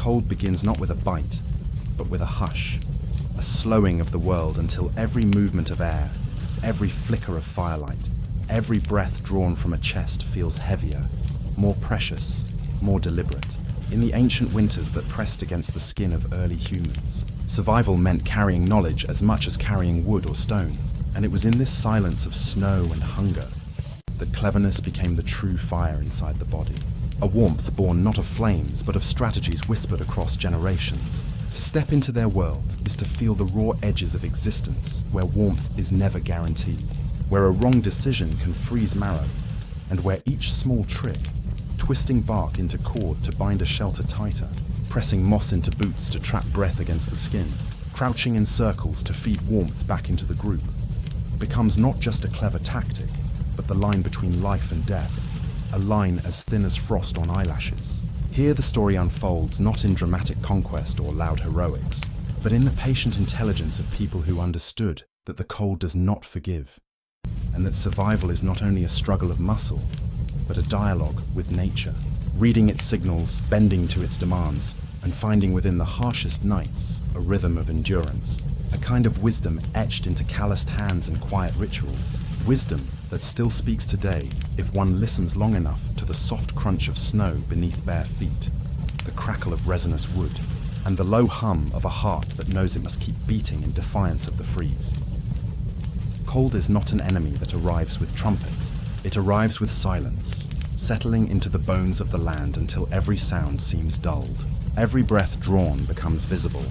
cold begins not with a bite, but with a hush, a slowing of the world until every movement of air, every flicker of firelight, every breath drawn from a chest feels heavier, more precious, more deliberate. In the ancient winters that pressed against the skin of early humans, survival meant carrying knowledge as much as carrying wood or stone, and it was in this silence of snow and hunger that cleverness became the true fire inside the body. A warmth born not of flames, but of strategies whispered across generations. To step into their world is to feel the raw edges of existence, where warmth is never guaranteed, where a wrong decision can freeze marrow, and where each small trick, twisting bark into cord to bind a shelter tighter, pressing moss into boots to trap breath against the skin, crouching in circles to feed warmth back into the group, becomes not just a clever tactic, but the line between life and death, a line as thin as frost on eyelashes. Here the story unfolds not in dramatic conquest or loud heroics, but in the patient intelligence of people who understood that the cold does not forgive, and that survival is not only a struggle of muscle, but a dialogue with nature, reading its signals, bending to its demands, and finding within the harshest nights a rhythm of endurance, a kind of wisdom etched into calloused hands and quiet rituals, wisdom that still speaks today if one listens long enough to the soft crunch of snow beneath bare feet, the crackle of resinous wood, and the low hum of a heart that knows it must keep beating in defiance of the freeze. Cold is not an enemy that arrives with trumpets. It arrives with silence, settling into the bones of the land until every sound seems dulled. Every breath drawn becomes visible,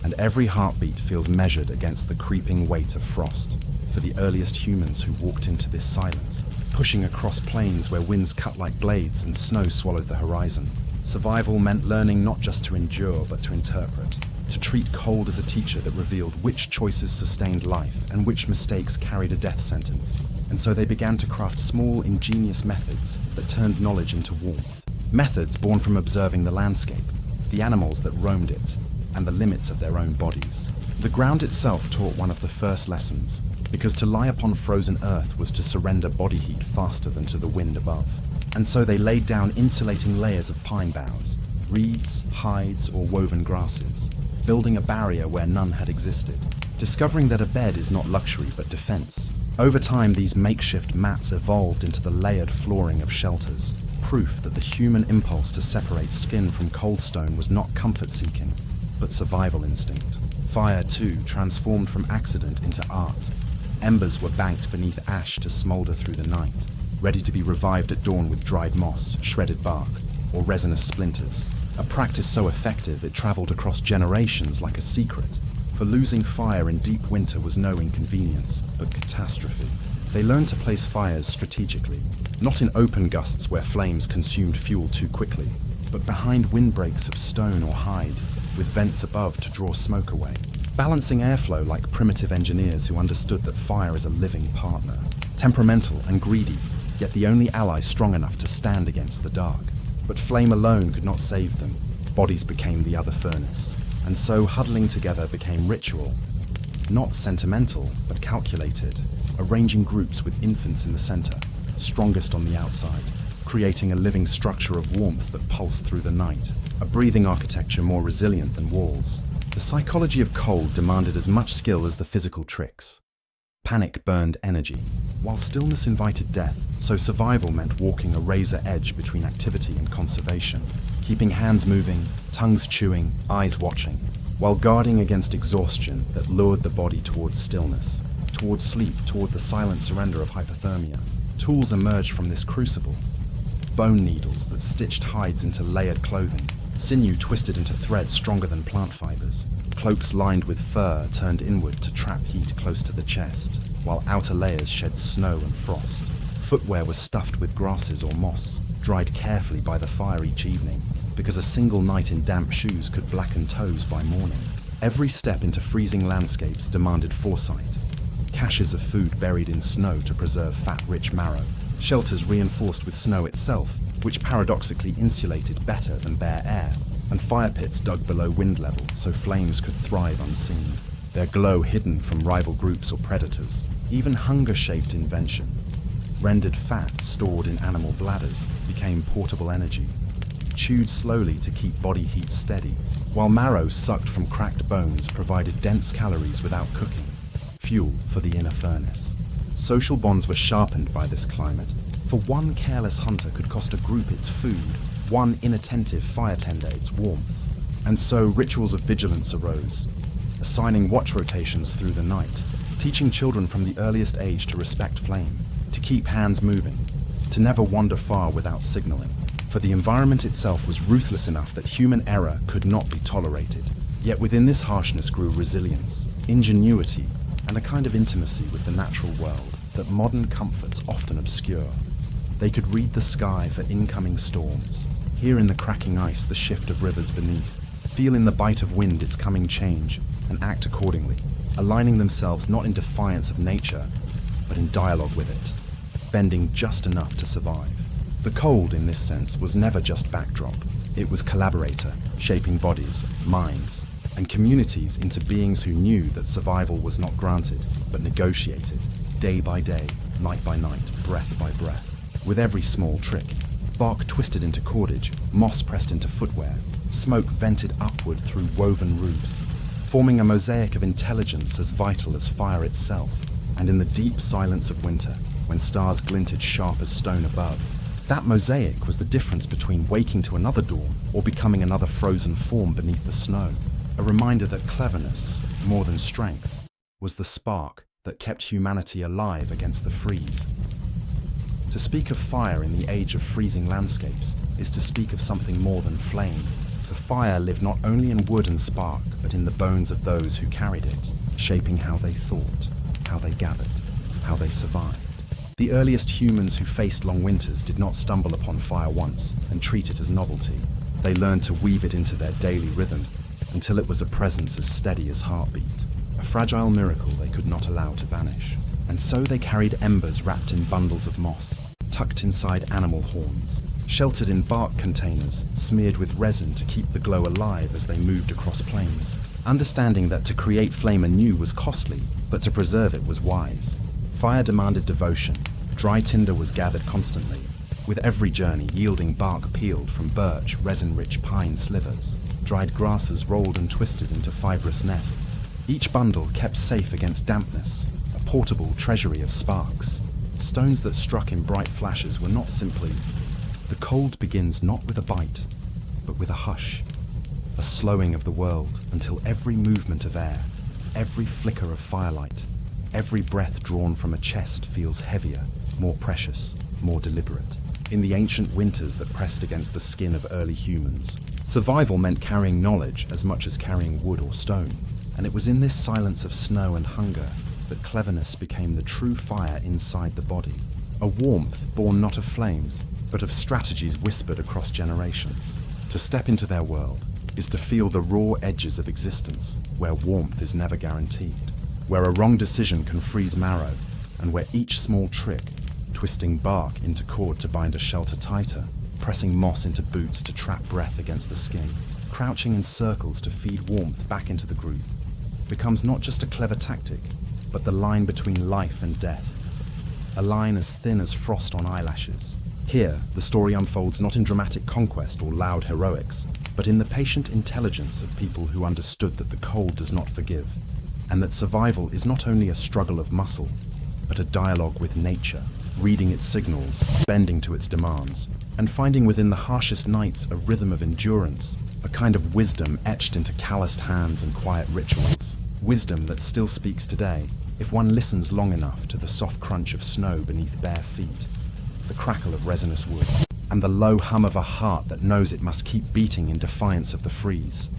and every heartbeat feels measured against the creeping weight of frost. For the earliest humans who walked into this silence, pushing across plains where winds cut like blades and snow swallowed the horizon, survival meant learning not just to endure but to interpret, to treat cold as a teacher that revealed which choices sustained life and which mistakes carried a death sentence. And so they began to craft small, ingenious methods that turned knowledge into warmth. Methods born from observing the landscape, the animals that roamed it, and the limits of their own bodies. The ground itself taught one of the first lessons, because to lie upon frozen earth was to surrender body heat faster than to the wind above. And so they laid down insulating layers of pine boughs, reeds, hides, or woven grasses, building a barrier where none had existed, discovering that a bed is not luxury but defense. Over time, these makeshift mats evolved into the layered flooring of shelters, proof that the human impulse to separate skin from cold stone was not comfort-seeking, but survival instinct. Fire, too, transformed from accident into art. Embers were banked beneath ash to smolder through the night, ready to be revived at dawn with dried moss, shredded bark, or resinous splinters. A practice so effective it traveled across generations like a secret. For losing fire in deep winter was no inconvenience, but catastrophe. They learned to place fires strategically, not in open gusts where flames consumed fuel too quickly, but behind windbreaks of stone or hide, with vents above to draw smoke away, balancing airflow like primitive engineers who understood that fire is a living partner, temperamental and greedy, yet the only ally strong enough to stand against the dark. But flame alone could not save them. Bodies became the other furnace, and so huddling together became ritual, not sentimental, but calculated, arranging groups with infants in the center, strongest on the outside, creating a living structure of warmth that pulsed through the night, a breathing architecture more resilient than walls. The psychology of cold demanded as much skill as the physical tricks. Panic burned energy, while stillness invited death, so survival meant walking a razor edge between activity and conservation, keeping hands moving, tongues chewing, eyes watching, while guarding against exhaustion that lured the body towards stillness, towards sleep, toward the silent surrender of hypothermia. Tools emerged from this crucible. Bone needles that stitched hides into layered clothing, sinew twisted into threads stronger than plant fibers, cloaks lined with fur turned inward to trap heat close to the chest, while outer layers shed snow and frost. Footwear was stuffed with grasses or moss, dried carefully by the fire each evening, because a single night in damp shoes could blacken toes by morning. Every step into freezing landscapes demanded foresight. Caches of food buried in snow to preserve fat-rich marrow, shelters reinforced with snow itself, which paradoxically insulated better than bare air, and fire pits dug below wind level so flames could thrive unseen, their glow hidden from rival groups or predators. Even hunger-shaped invention, rendered fat stored in animal bladders, became portable energy. chewed slowly to keep body heat steady, while marrow sucked from cracked bones provided dense calories without cooking, fuel for the inner furnace. Social bonds were sharpened by this climate, for one careless hunter could cost a group its food, one inattentive fire tender its warmth. And so rituals of vigilance arose, assigning watch rotations through the night, teaching children from the earliest age to respect flame, to keep hands moving, to never wander far without signaling. For the environment itself was ruthless enough that human error could not be tolerated. Yet within this harshness grew resilience, ingenuity, and a kind of intimacy with the natural world that modern comforts often obscure. They could read the sky for incoming storms, hear in the cracking ice the shift of rivers beneath, feel in the bite of wind its coming change, and act accordingly, aligning themselves not in defiance of nature, but in dialogue with it, bending just enough to survive. The cold, in this sense, was never just backdrop. It was collaborator, shaping bodies, minds, and communities into beings who knew that survival was not granted, but negotiated, day by day, night by night, breath by breath. With every small trick, bark twisted into cordage, moss pressed into footwear, smoke vented upward through woven roofs, forming a mosaic of intelligence as vital as fire itself. And in the deep silence of winter, when stars glinted sharp as stone above, that mosaic was the difference between waking to another dawn or becoming another frozen form beneath the snow. A reminder that cleverness, more than strength, was the spark that kept humanity alive against the freeze. To speak of fire in the age of freezing landscapes is to speak of something more than flame. For fire lived not only in wood and spark, but in the bones of those who carried it, shaping how they thought, how they gathered, how they survived. The earliest humans who faced long winters did not stumble upon fire once and treat it as novelty. They learned to weave it into their daily rhythm until it was a presence as steady as heartbeat, a fragile miracle they could not allow to vanish. And so they carried embers wrapped in bundles of moss, tucked inside animal horns, sheltered in bark containers, smeared with resin to keep the glow alive as they moved across plains, understanding that to create flame anew was costly, but to preserve it was wise. Fire demanded devotion. Dry tinder was gathered constantly, with every journey yielding bark peeled from birch, resin-rich pine slivers. Dried grasses rolled and twisted into fibrous nests, each bundle kept safe against dampness, a portable treasury of sparks. Stones that struck in bright flashes were not simply, the cold begins not with a bite, but with a hush, a slowing of the world until every movement of air, every flicker of firelight, every breath drawn from a chest feels heavier, more precious, more deliberate. In the ancient winters that pressed against the skin of early humans, survival meant carrying knowledge as much as carrying wood or stone. And it was in this silence of snow and hunger that cleverness became the true fire inside the body. A warmth born not of flames, but of strategies whispered across generations. To step into their world is to feel the raw edges of existence, where warmth is never guaranteed, where a wrong decision can freeze marrow, and where each small trick, twisting bark into cord to bind a shelter tighter, pressing moss into boots to trap breath against the skin, crouching in circles to feed warmth back into the group, becomes not just a clever tactic, but the line between life and death, a line as thin as frost on eyelashes. Here, the story unfolds not in dramatic conquest or loud heroics, but in the patient intelligence of people who understood that the cold does not forgive, and that survival is not only a struggle of muscle, but a dialogue with nature, reading its signals, bending to its demands, and finding within the harshest nights a rhythm of endurance, a kind of wisdom etched into calloused hands and quiet rituals. Wisdom that still speaks today, if one listens long enough to the soft crunch of snow beneath bare feet, the crackle of resinous wood, and the low hum of a heart that knows it must keep beating in defiance of the freeze.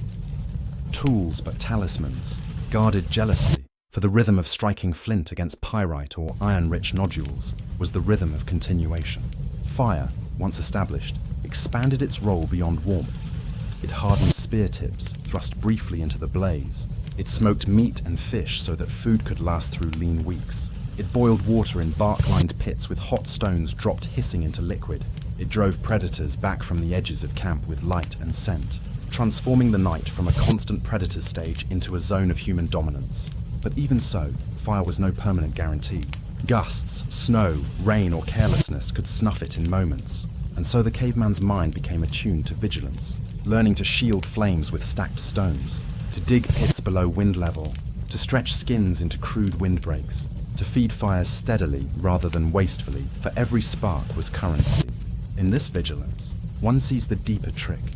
Tools but talismans, guarded jealously, for the rhythm of striking flint against pyrite or iron-rich nodules was the rhythm of continuation. Fire, once established, expanded its role beyond warmth. It hardened spear tips, thrust briefly into the blaze. It smoked meat and fish so that food could last through lean weeks. It boiled water in bark-lined pits with hot stones dropped hissing into liquid. It drove predators back from the edges of camp with light and scent, transforming the night from a constant predator stage into a zone of human dominance. But even so, fire was no permanent guarantee. Gusts, snow, rain, or carelessness could snuff it in moments. and so the caveman's mind became attuned to vigilance, learning to shield flames with stacked stones, to dig pits below wind level, to stretch skins into crude windbreaks, to feed fires steadily rather than wastefully, for every spark was currency. In this vigilance, one sees the deeper trick.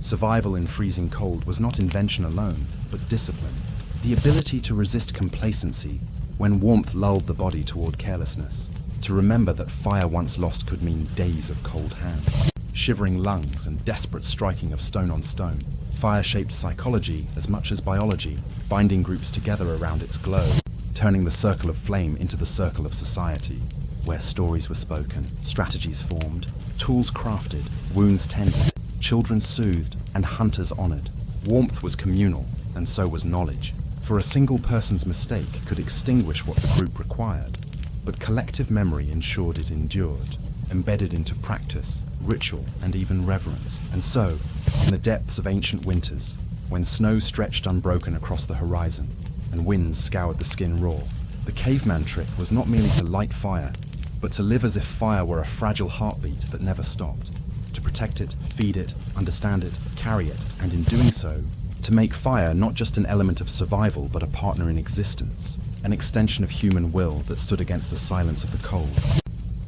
Survival in freezing cold was not invention alone, but discipline. The ability to resist complacency when warmth lulled the body toward carelessness, to remember that fire once lost could mean days of cold hands, shivering lungs and desperate striking of stone on stone. Fire shaped psychology as much as biology, binding groups together around its glow, turning the circle of flame into the circle of society, where stories were spoken, strategies formed, tools crafted, wounds tended, children soothed, and hunters honored. Warmth was communal, and so was knowledge. For a single person's mistake could extinguish what the group required, but collective memory ensured it endured, embedded into practice, ritual, and even reverence. And so, in the depths of ancient winters, when snow stretched unbroken across the horizon, and winds scoured the skin raw, the caveman trick was not merely to light fire, but to live as if fire were a fragile heartbeat that never stopped, to protect it, feed it, understand it, carry it, and in doing so, to make fire not just an element of survival but a partner in existence, an extension of human will that stood against the silence of the cold,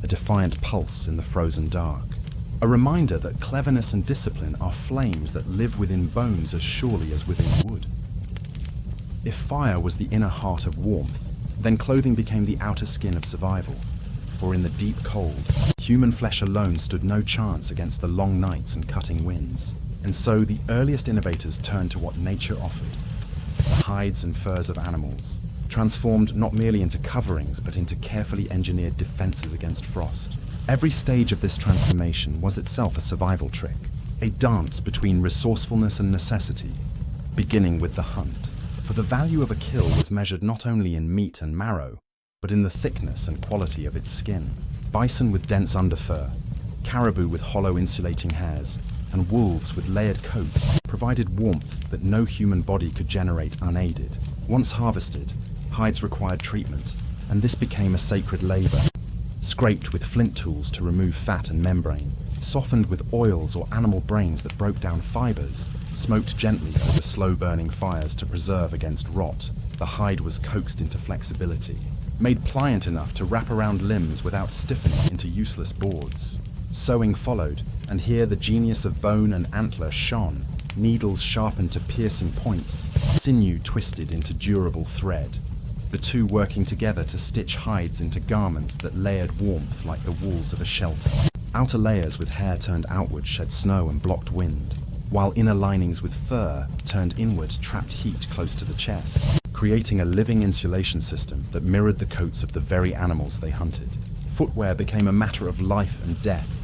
a defiant pulse in the frozen dark, a reminder that cleverness and discipline are flames that live within bones as surely as within wood. If fire was the inner heart of warmth, then clothing became the outer skin of survival. For in the deep cold, human flesh alone stood no chance against the long nights and cutting winds. And so the earliest innovators turned to what nature offered, the hides and furs of animals, transformed not merely into coverings but into carefully engineered defenses against frost. Every stage of this transformation was itself a survival trick, a dance between resourcefulness and necessity, beginning with the hunt. For the value of a kill was measured not only in meat and marrow, but in the thickness and quality of its skin. Bison with dense underfur, caribou with hollow insulating hairs, and wolves with layered coats provided warmth that no human body could generate unaided. Once harvested, hides required treatment, and this became a sacred labor. Scraped with flint tools to remove fat and membrane, softened with oils or animal brains that broke down fibers, smoked gently over slow-burning fires to preserve against rot, the hide was coaxed into flexibility, made pliant enough to wrap around limbs without stiffening into useless boards. Sewing followed, and here the genius of bone and antler shone, needles sharpened to piercing points, sinew twisted into durable thread, the two working together to stitch hides into garments that layered warmth like the walls of a shelter. Outer layers with hair turned outward shed snow and blocked wind, while inner linings with fur turned inward trapped heat close to the chest, creating a living insulation system that mirrored the coats of the very animals they hunted. Footwear became a matter of life and death,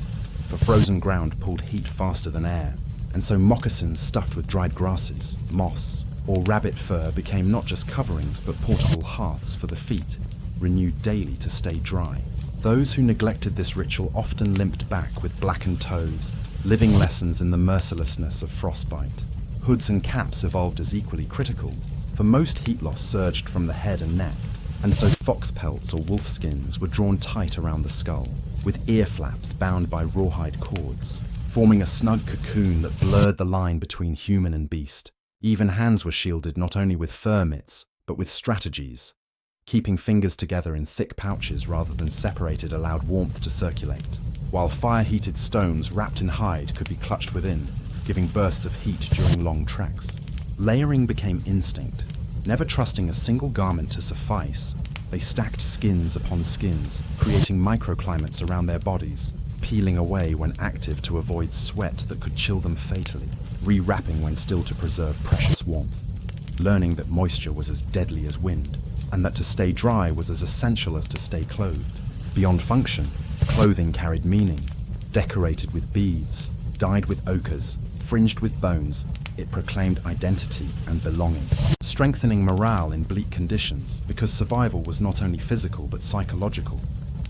for frozen ground pulled heat faster than air, and so moccasins stuffed with dried grasses, moss, or rabbit fur became not just coverings but portable hearths for the feet, renewed daily to stay dry. Those who neglected this ritual often limped back with blackened toes, living lessons in the mercilessness of frostbite. Hoods and caps evolved as equally critical, for most heat loss surged from the head and neck, and so fox pelts or wolf skins were drawn tight around the skull, with ear flaps bound by rawhide cords, forming a snug cocoon that blurred the line between human and beast. Even hands were shielded not only with fur mitts, but with strategies. Keeping fingers together in thick pouches rather than separated allowed warmth to circulate, while fire-heated stones wrapped in hide could be clutched within, giving bursts of heat during long treks. Layering became instinct. Never trusting a single garment to suffice, they stacked skins upon skins, creating microclimates around their bodies, peeling away when active to avoid sweat that could chill them fatally, rewrapping when still to preserve precious warmth, learning that moisture was as deadly as wind, and that to stay dry was as essential as to stay clothed. Beyond function, clothing carried meaning. Decorated with beads, dyed with ochres, fringed with bones, it proclaimed identity and belonging, strengthening morale in bleak conditions because survival was not only physical but psychological.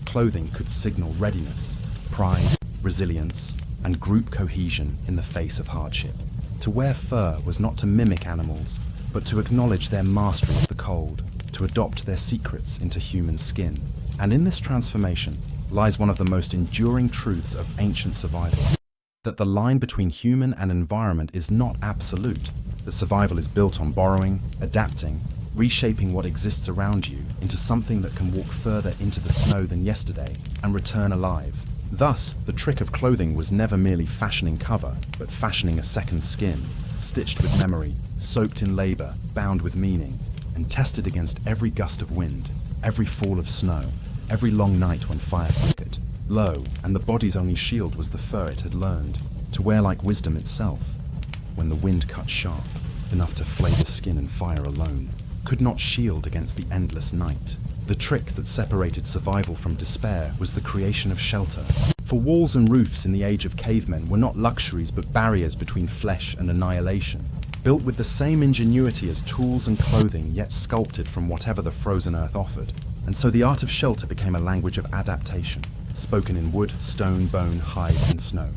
Clothing could signal readiness, pride, resilience, and group cohesion in the face of hardship. To wear fur was not to mimic animals, but to acknowledge their mastery of the cold, to adopt their secrets into human skin. And in this transformation, lies one of the most enduring truths of ancient survival. That the line between human and environment is not absolute. That survival is built on borrowing, adapting, reshaping what exists around you into something that can walk further into the snow than yesterday and return alive. Thus, the trick of clothing was never merely fashioning cover, but fashioning a second skin, stitched with memory, soaked in labor, bound with meaning, and tested against every gust of wind, every fall of snow, every long night when fire flickered. Lo, and the body's only shield was the fur it had learned to wear like wisdom itself. When the wind cut sharp, enough to flay the skin, and fire alone could not shield against the endless night. The trick that separated survival from despair was the creation of shelter. For walls and roofs in the age of cavemen were not luxuries but barriers between flesh and annihilation, built with the same ingenuity as tools and clothing, yet sculpted from whatever the frozen earth offered. And so the art of shelter became a language of adaptation, spoken in wood, stone, bone, hide, and snow.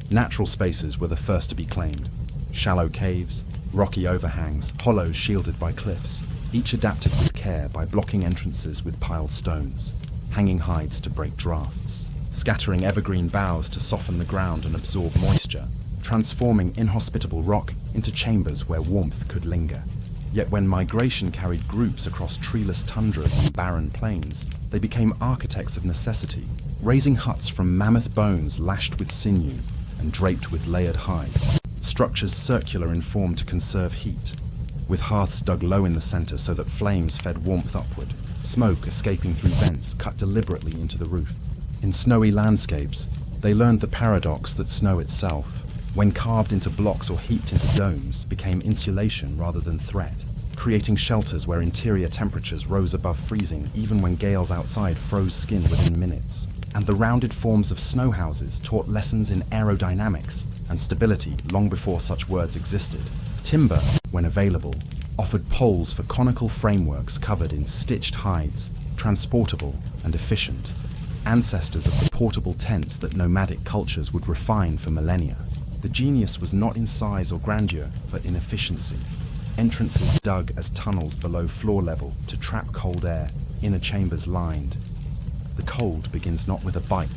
Natural spaces were the first to be claimed. Shallow caves, rocky overhangs, hollows shielded by cliffs, each adapted with care by blocking entrances with piled stones, hanging hides to break drafts, scattering evergreen boughs to soften the ground and absorb moisture, transforming inhospitable rock into chambers where warmth could linger. Yet when migration carried groups across treeless tundras and barren plains, they became architects of necessity, raising huts from mammoth bones lashed with sinew and draped with layered hides, structures circular in form to conserve heat, with hearths dug low in the center so that flames fed warmth upward, smoke escaping through vents cut deliberately into the roof. In snowy landscapes, they learned the paradox that snow itself, when carved into blocks or heaped into domes, became insulation rather than threat, creating shelters where interior temperatures rose above freezing even when gales outside froze skin within minutes. And the rounded forms of snow houses taught lessons in aerodynamics and stability long before such words existed. Timber, when available, offered poles for conical frameworks covered in stitched hides, transportable and efficient, ancestors of the portable tents that nomadic cultures would refine for millennia. The genius was not in size or grandeur, but in efficiency. Entrances dug as tunnels below floor level to trap cold air, inner chambers lined. The cold begins not with a bite,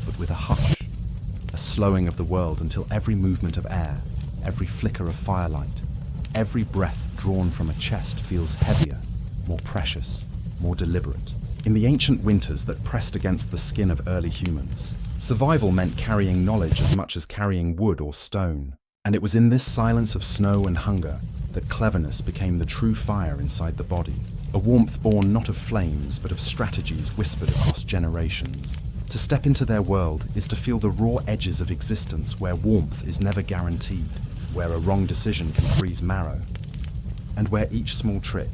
but with a hush, a slowing of the world until every movement of air, every flicker of firelight, every breath drawn from a chest feels heavier, more precious, more deliberate. In the ancient winters that pressed against the skin of early humans, survival meant carrying knowledge as much as carrying wood or stone. And it was in this silence of snow and hunger that cleverness became the true fire inside the body, a warmth born not of flames but of strategies whispered across generations. To step into their world is to feel the raw edges of existence where warmth is never guaranteed, where a wrong decision can freeze marrow, and where each small trick,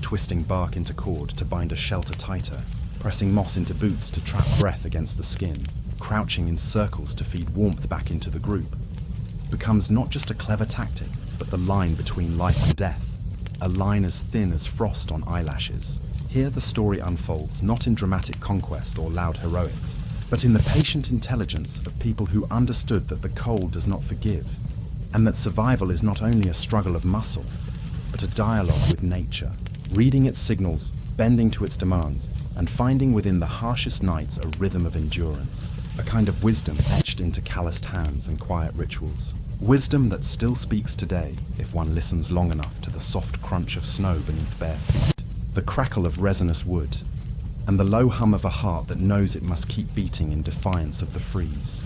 twisting bark into cord to bind a shelter tighter, pressing moss into boots to trap breath against the skin, crouching in circles to feed warmth back into the group, becomes not just a clever tactic, but the line between life and death, a line as thin as frost on eyelashes. Here the story unfolds not in dramatic conquest or loud heroics, but in the patient intelligence of people who understood that the cold does not forgive, and that survival is not only a struggle of muscle, but a dialogue with nature, reading its signals, bending to its demands, and finding within the harshest nights a rhythm of endurance, a kind of wisdom etched into calloused hands and quiet rituals. Wisdom that still speaks today if one listens long enough to the soft crunch of snow beneath bare feet, the crackle of resinous wood, and the low hum of a heart that knows it must keep beating in defiance of the freeze.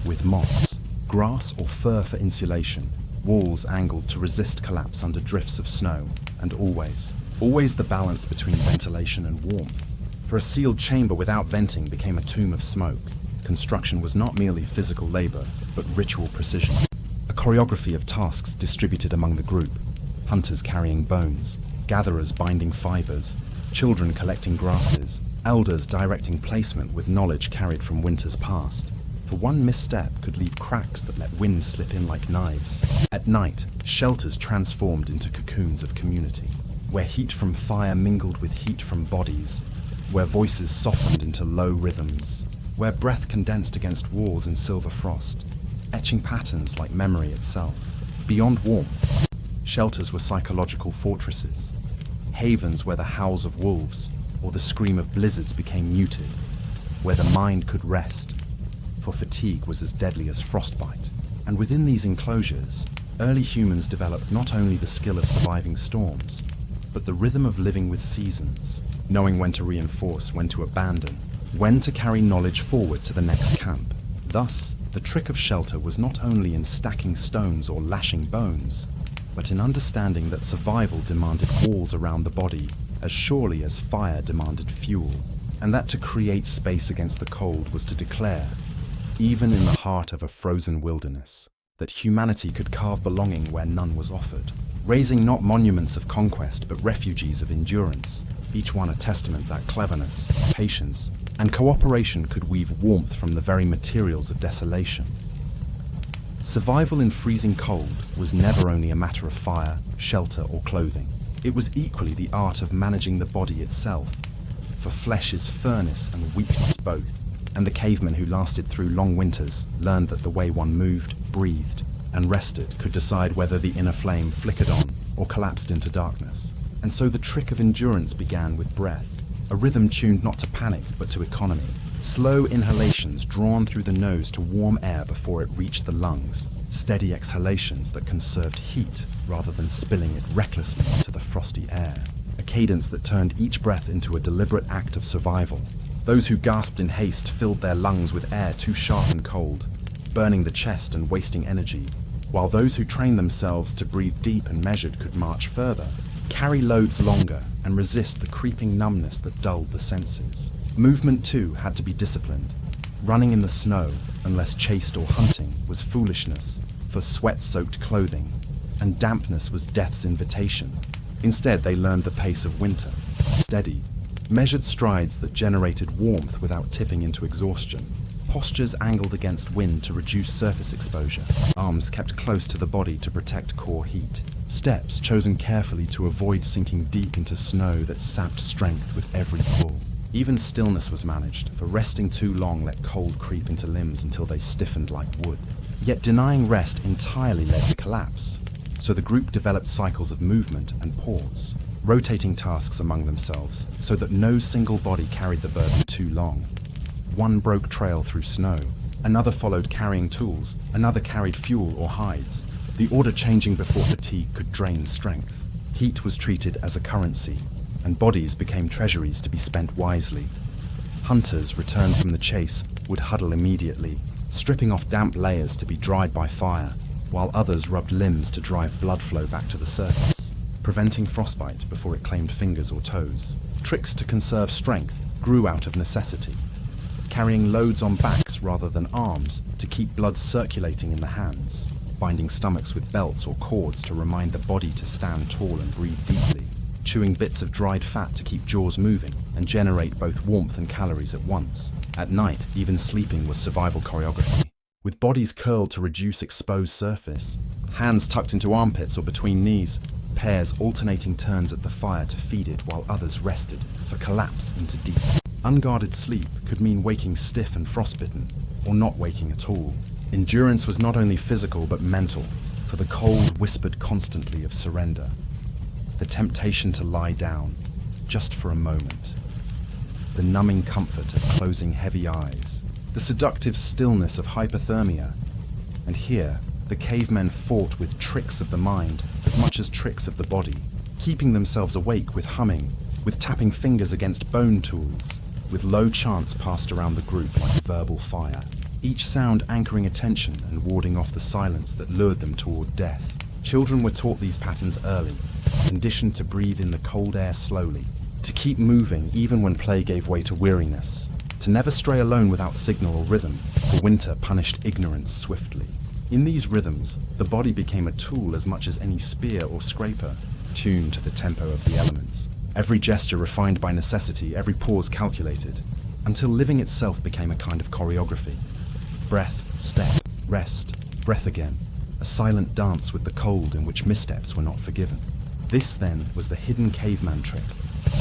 With moss, grass or fur for insulation, walls angled to resist collapse under drifts of snow, and always the balance between ventilation and warmth. For a sealed chamber without venting became a tomb of smoke. Construction was not merely physical labor, but ritual precision. A choreography of tasks distributed among the group, hunters carrying bones, gatherers binding fibers, children collecting grasses, elders directing placement with knowledge carried from winters past. For one misstep could leave cracks that let wind slip in like knives. At night, shelters transformed into cocoons of community, where heat from fire mingled with heat from bodies, where voices softened into low rhythms, where breath condensed against walls in silver frost, etching patterns like memory itself. Beyond warmth, shelters were psychological fortresses, havens where the howls of wolves or the scream of blizzards became muted, where the mind could rest, for fatigue was as deadly as frostbite. And within these enclosures, early humans developed not only the skill of surviving storms, but the rhythm of living with seasons, knowing when to reinforce, when to abandon, when to carry knowledge forward to the next camp. Thus, the trick of shelter was not only in stacking stones or lashing bones, but in understanding that survival demanded walls around the body as surely as fire demanded fuel, and that to create space against the cold was to declare, even in the heart of a frozen wilderness, that humanity could carve belonging where none was offered, raising not monuments of conquest but refugees of endurance, each one a testament that cleverness, patience, and cooperation could weave warmth from the very materials of desolation. Survival in freezing cold was never only a matter of fire, shelter, or clothing. It was equally the art of managing the body itself, for flesh is furnace and weakness both, and the cavemen who lasted through long winters learned that the way one moved, breathed, and rested could decide whether the inner flame flickered on or collapsed into darkness. And so the trick of endurance began with breath, a rhythm tuned not to panic but to economy. Slow inhalations drawn through the nose to warm air before it reached the lungs, steady exhalations that conserved heat rather than spilling it recklessly into the frosty air. A cadence that turned each breath into a deliberate act of survival. Those who gasped in haste filled their lungs with air too sharp and cold, burning the chest and wasting energy, while those who trained themselves to breathe deep and measured could march further, carry loads longer, and resist the creeping numbness that dulled the senses. Movement, too, had to be disciplined. Running in the snow, unless chased or hunting, was foolishness, for sweat-soaked clothing, and dampness was death's invitation. Instead, they learned the pace of winter, steady, measured strides that generated warmth without tipping into exhaustion. Postures angled against wind to reduce surface exposure. Arms kept close to the body to protect core heat. Steps chosen carefully to avoid sinking deep into snow that sapped strength with every pull. Even stillness was managed, for resting too long let cold creep into limbs until they stiffened like wood. Yet denying rest entirely led to collapse. So the group developed cycles of movement and pause, rotating tasks among themselves so that no single body carried the burden too long. One broke trail through snow, another followed carrying tools, another carried fuel or hides, the order changing before fatigue could drain strength. Heat was treated as a currency, and bodies became treasuries to be spent wisely. Hunters returned from the chase would huddle immediately, stripping off damp layers to be dried by fire, while others rubbed limbs to drive blood flow back to the surface, preventing frostbite before it claimed fingers or toes. Tricks to conserve strength grew out of necessity, carrying loads on backs rather than arms to keep blood circulating in the hands, binding stomachs with belts or cords to remind the body to stand tall and breathe deeply, chewing bits of dried fat to keep jaws moving and generate both warmth and calories at once. At night, even sleeping was survival choreography, with bodies curled to reduce exposed surface, hands tucked into armpits or between knees, pairs alternating turns at the fire to feed it while others rested for collapse into deep. Unguarded sleep could mean waking stiff and frostbitten, or not waking at all. Endurance was not only physical but mental, for the cold whispered constantly of surrender. The temptation to lie down, just for a moment. The numbing comfort of closing heavy eyes. The seductive stillness of hypothermia. And here, the cavemen fought with tricks of the mind as much as tricks of the body, keeping themselves awake with humming, with tapping fingers against bone tools, with low chants passed around the group like verbal fire, each sound anchoring attention and warding off the silence that lured them toward death. Children were taught these patterns early, conditioned to breathe in the cold air slowly, to keep moving even when play gave way to weariness, to never stray alone without signal or rhythm, for winter punished ignorance swiftly. In these rhythms, the body became a tool as much as any spear or scraper, tuned to the tempo of the elements. Every gesture refined by necessity, every pause calculated, until living itself became a kind of choreography. Breath, step, rest, breath again, a silent dance with the cold in which missteps were not forgiven. This, then, was the hidden caveman trick,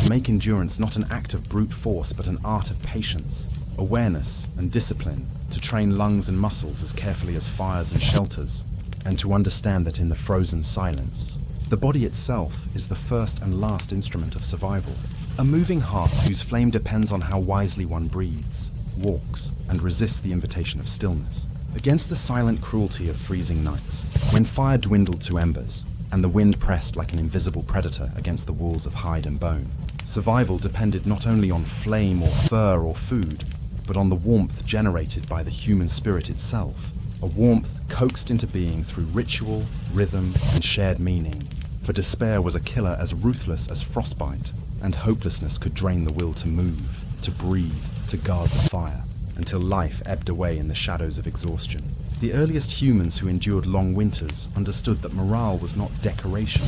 to make endurance not an act of brute force but an art of patience, awareness, and discipline, to train lungs and muscles as carefully as fires and shelters, and to understand that in the frozen silence, the body itself is the first and last instrument of survival, a moving hearth whose flame depends on how wisely one breathes, walks, and resists the invitation of stillness. Against the silent cruelty of freezing nights, when fire dwindled to embers, and the wind pressed like an invisible predator against the walls of hide and bone, survival depended not only on flame or fur or food, but on the warmth generated by the human spirit itself, a warmth coaxed into being through ritual, rhythm, and shared meaning. For despair was a killer as ruthless as frostbite, and hopelessness could drain the will to move, to breathe, to guard the fire, until life ebbed away in the shadows of exhaustion. The earliest humans who endured long winters understood that morale was not decoration,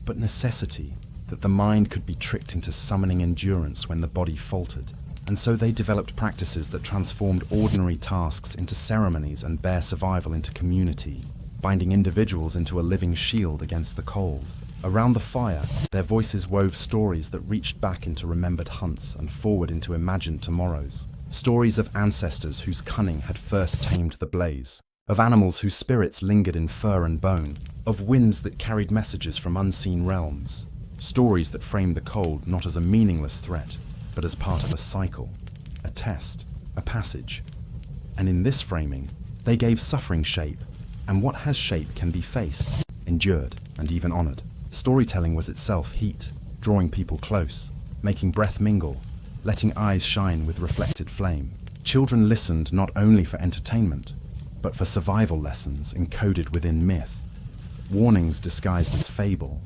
but necessity, that the mind could be tricked into summoning endurance when the body faltered. And so they developed practices that transformed ordinary tasks into ceremonies and bare survival into community, binding individuals into a living shield against the cold. Around the fire, their voices wove stories that reached back into remembered hunts and forward into imagined tomorrows. Stories of ancestors whose cunning had first tamed the blaze, of animals whose spirits lingered in fur and bone, of winds that carried messages from unseen realms. Stories that framed the cold not as a meaningless threat, but as part of a cycle, a test, a passage. And in this framing, they gave suffering shape, and what has shape can be faced, endured, and even honored. Storytelling was itself heat, drawing people close, making breath mingle, letting eyes shine with reflected flame. Children listened not only for entertainment, but for survival lessons encoded within myth, warnings disguised as fable,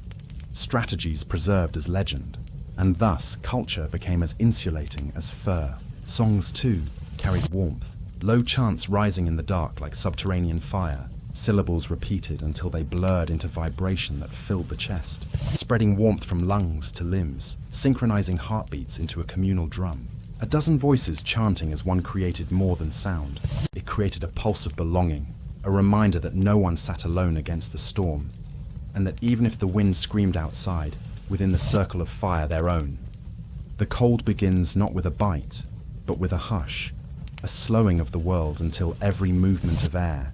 strategies preserved as legend. And thus, culture became as insulating as fur. Songs, too, carried warmth, low chants rising in the dark like subterranean fire, syllables repeated until they blurred into vibration that filled the chest, spreading warmth from lungs to limbs, synchronizing heartbeats into a communal drum. A dozen voices chanting as one created more than sound. It created a pulse of belonging, a reminder that no one sat alone against the storm, and that even if the wind screamed outside, within the circle of fire their own. The cold begins not with a bite, but with a hush, a slowing of the world until every movement of air,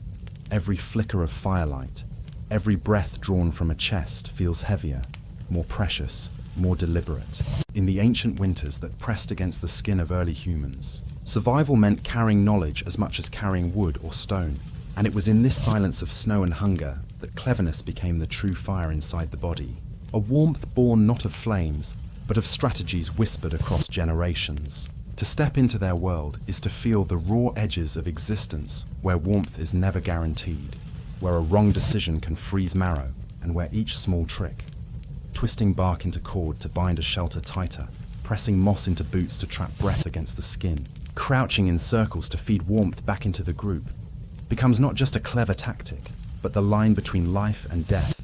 every flicker of firelight, every breath drawn from a chest feels heavier, more precious, more deliberate. In the ancient winters that pressed against the skin of early humans, survival meant carrying knowledge as much as carrying wood or stone. And it was in this silence of snow and hunger that cleverness became the true fire inside the body. A warmth born not of flames, but of strategies whispered across generations. To step into their world is to feel the raw edges of existence where warmth is never guaranteed, where a wrong decision can freeze marrow, and where each small trick, twisting bark into cord to bind a shelter tighter, pressing moss into boots to trap breath against the skin, crouching in circles to feed warmth back into the group, becomes not just a clever tactic, but the line between life and death.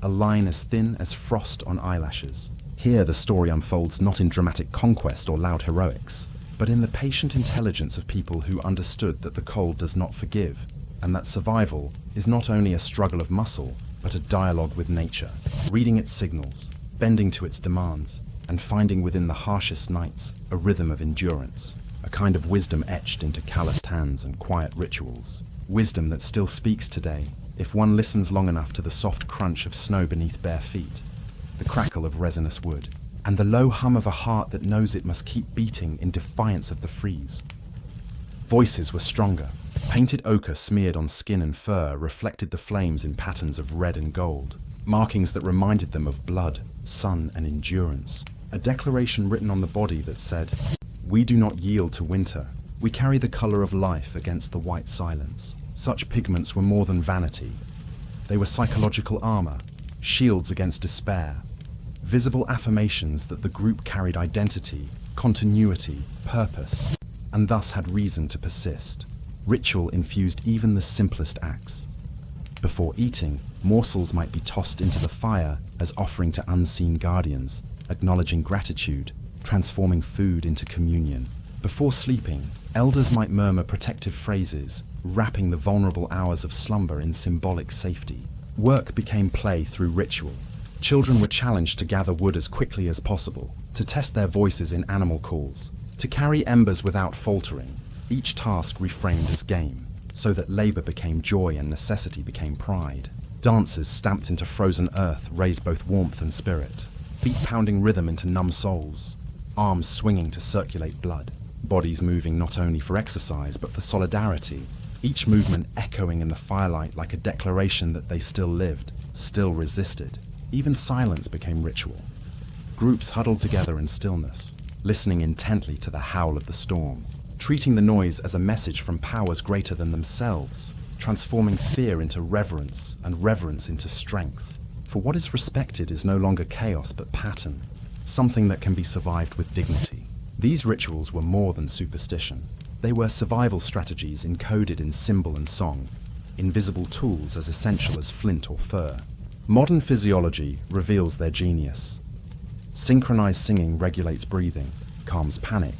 A line as thin as frost on eyelashes. Here the story unfolds not in dramatic conquest or loud heroics, but in the patient intelligence of people who understood that the cold does not forgive, and that survival is not only a struggle of muscle, but a dialogue with nature, reading its signals, bending to its demands, and finding within the harshest nights a rhythm of endurance, a kind of wisdom etched into calloused hands and quiet rituals. Wisdom that still speaks today, if one listens long enough to the soft crunch of snow beneath bare feet, the crackle of resinous wood, and the low hum of a heart that knows it must keep beating in defiance of the freeze. Voices were stronger. Painted ochre smeared on skin and fur reflected the flames in patterns of red and gold, markings that reminded them of blood, sun, and endurance. A declaration written on the body that said, "We do not yield to winter. We carry the color of life against the white silence." Such pigments were more than vanity. They were psychological armor, shields against despair, visible affirmations that the group carried identity, continuity, purpose, and thus had reason to persist. Ritual infused even the simplest acts. Before eating, morsels might be tossed into the fire as offering to unseen guardians, acknowledging gratitude, transforming food into communion. Before sleeping, elders might murmur protective phrases, wrapping the vulnerable hours of slumber in symbolic safety. Work became play through ritual. Children were challenged to gather wood as quickly as possible, to test their voices in animal calls, to carry embers without faltering, each task reframed as game, so that labor became joy and necessity became pride. Dances stamped into frozen earth raised both warmth and spirit, feet pounding rhythm into numb souls, arms swinging to circulate blood. bodies moving not only for exercise but for solidarity, each movement echoing in the firelight like a declaration that they still lived, still resisted. Even silence became ritual. Groups huddled together in stillness, listening intently to the howl of the storm, treating the noise as a message from powers greater than themselves, transforming fear into reverence and reverence into strength. For what is respected is no longer chaos but pattern, something that can be survived with dignity. These rituals were more than superstition. They were survival strategies encoded in symbol and song, invisible tools as essential as flint or fur. Modern physiology reveals their genius. Synchronized singing regulates breathing, calms panic,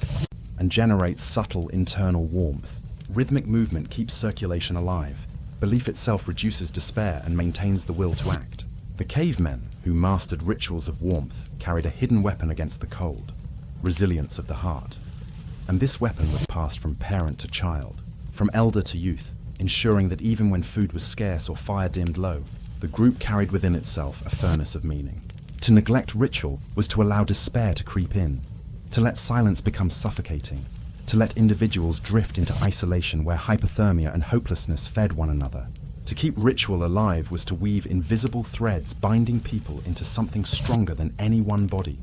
and generates subtle internal warmth. Rhythmic movement keeps circulation alive. Belief itself reduces despair and maintains the will to act. The cavemen, who mastered rituals of warmth, carried a hidden weapon against the cold: resilience of the heart. And this weapon was passed from parent to child, from elder to youth, ensuring that even when food was scarce or fire dimmed low, the group carried within itself a furnace of meaning. To neglect ritual was to allow despair to creep in, to let silence become suffocating, to let individuals drift into isolation where hypothermia and hopelessness fed one another. To keep ritual alive was to weave invisible threads binding people into something stronger than any one body,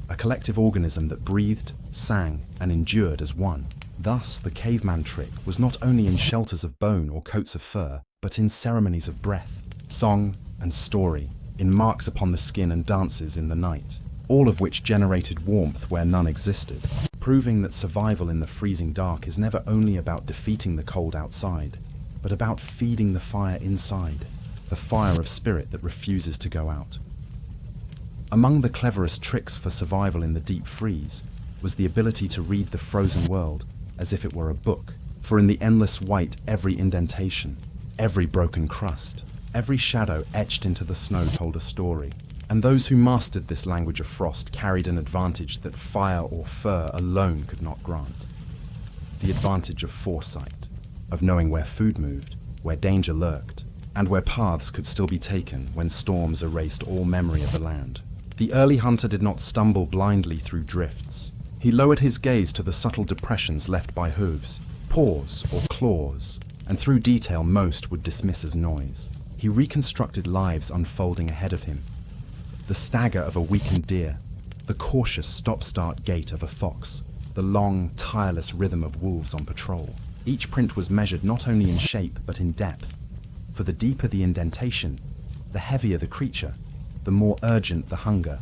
a collective organism that breathed, sang, and endured as one. Thus, the caveman trick was not only in shelters of bone or coats of fur, but in ceremonies of breath, song, and story, in marks upon the skin and dances in the night, all of which generated warmth where none existed, proving that survival in the freezing dark is never only about defeating the cold outside, but about feeding the fire inside, the fire of spirit that refuses to go out. Among the cleverest tricks for survival in the deep freeze was the ability to read the frozen world as if it were a book. For in the endless white, every indentation, every broken crust, every shadow etched into the snow told a story. And those who mastered this language of frost carried an advantage that fire or fur alone could not grant. The advantage of foresight, of knowing where food moved, where danger lurked, and where paths could still be taken when storms erased all memory of the land. The early hunter did not stumble blindly through drifts. He lowered his gaze to the subtle depressions left by hooves, paws, or claws, and through detail most would dismiss as noise. He reconstructed lives unfolding ahead of him. The stagger of a weakened deer, the cautious stop-start gait of a fox, the long, tireless rhythm of wolves on patrol. Each print was measured not only in shape but in depth. For the deeper the indentation, the heavier the creature, the more urgent the hunger,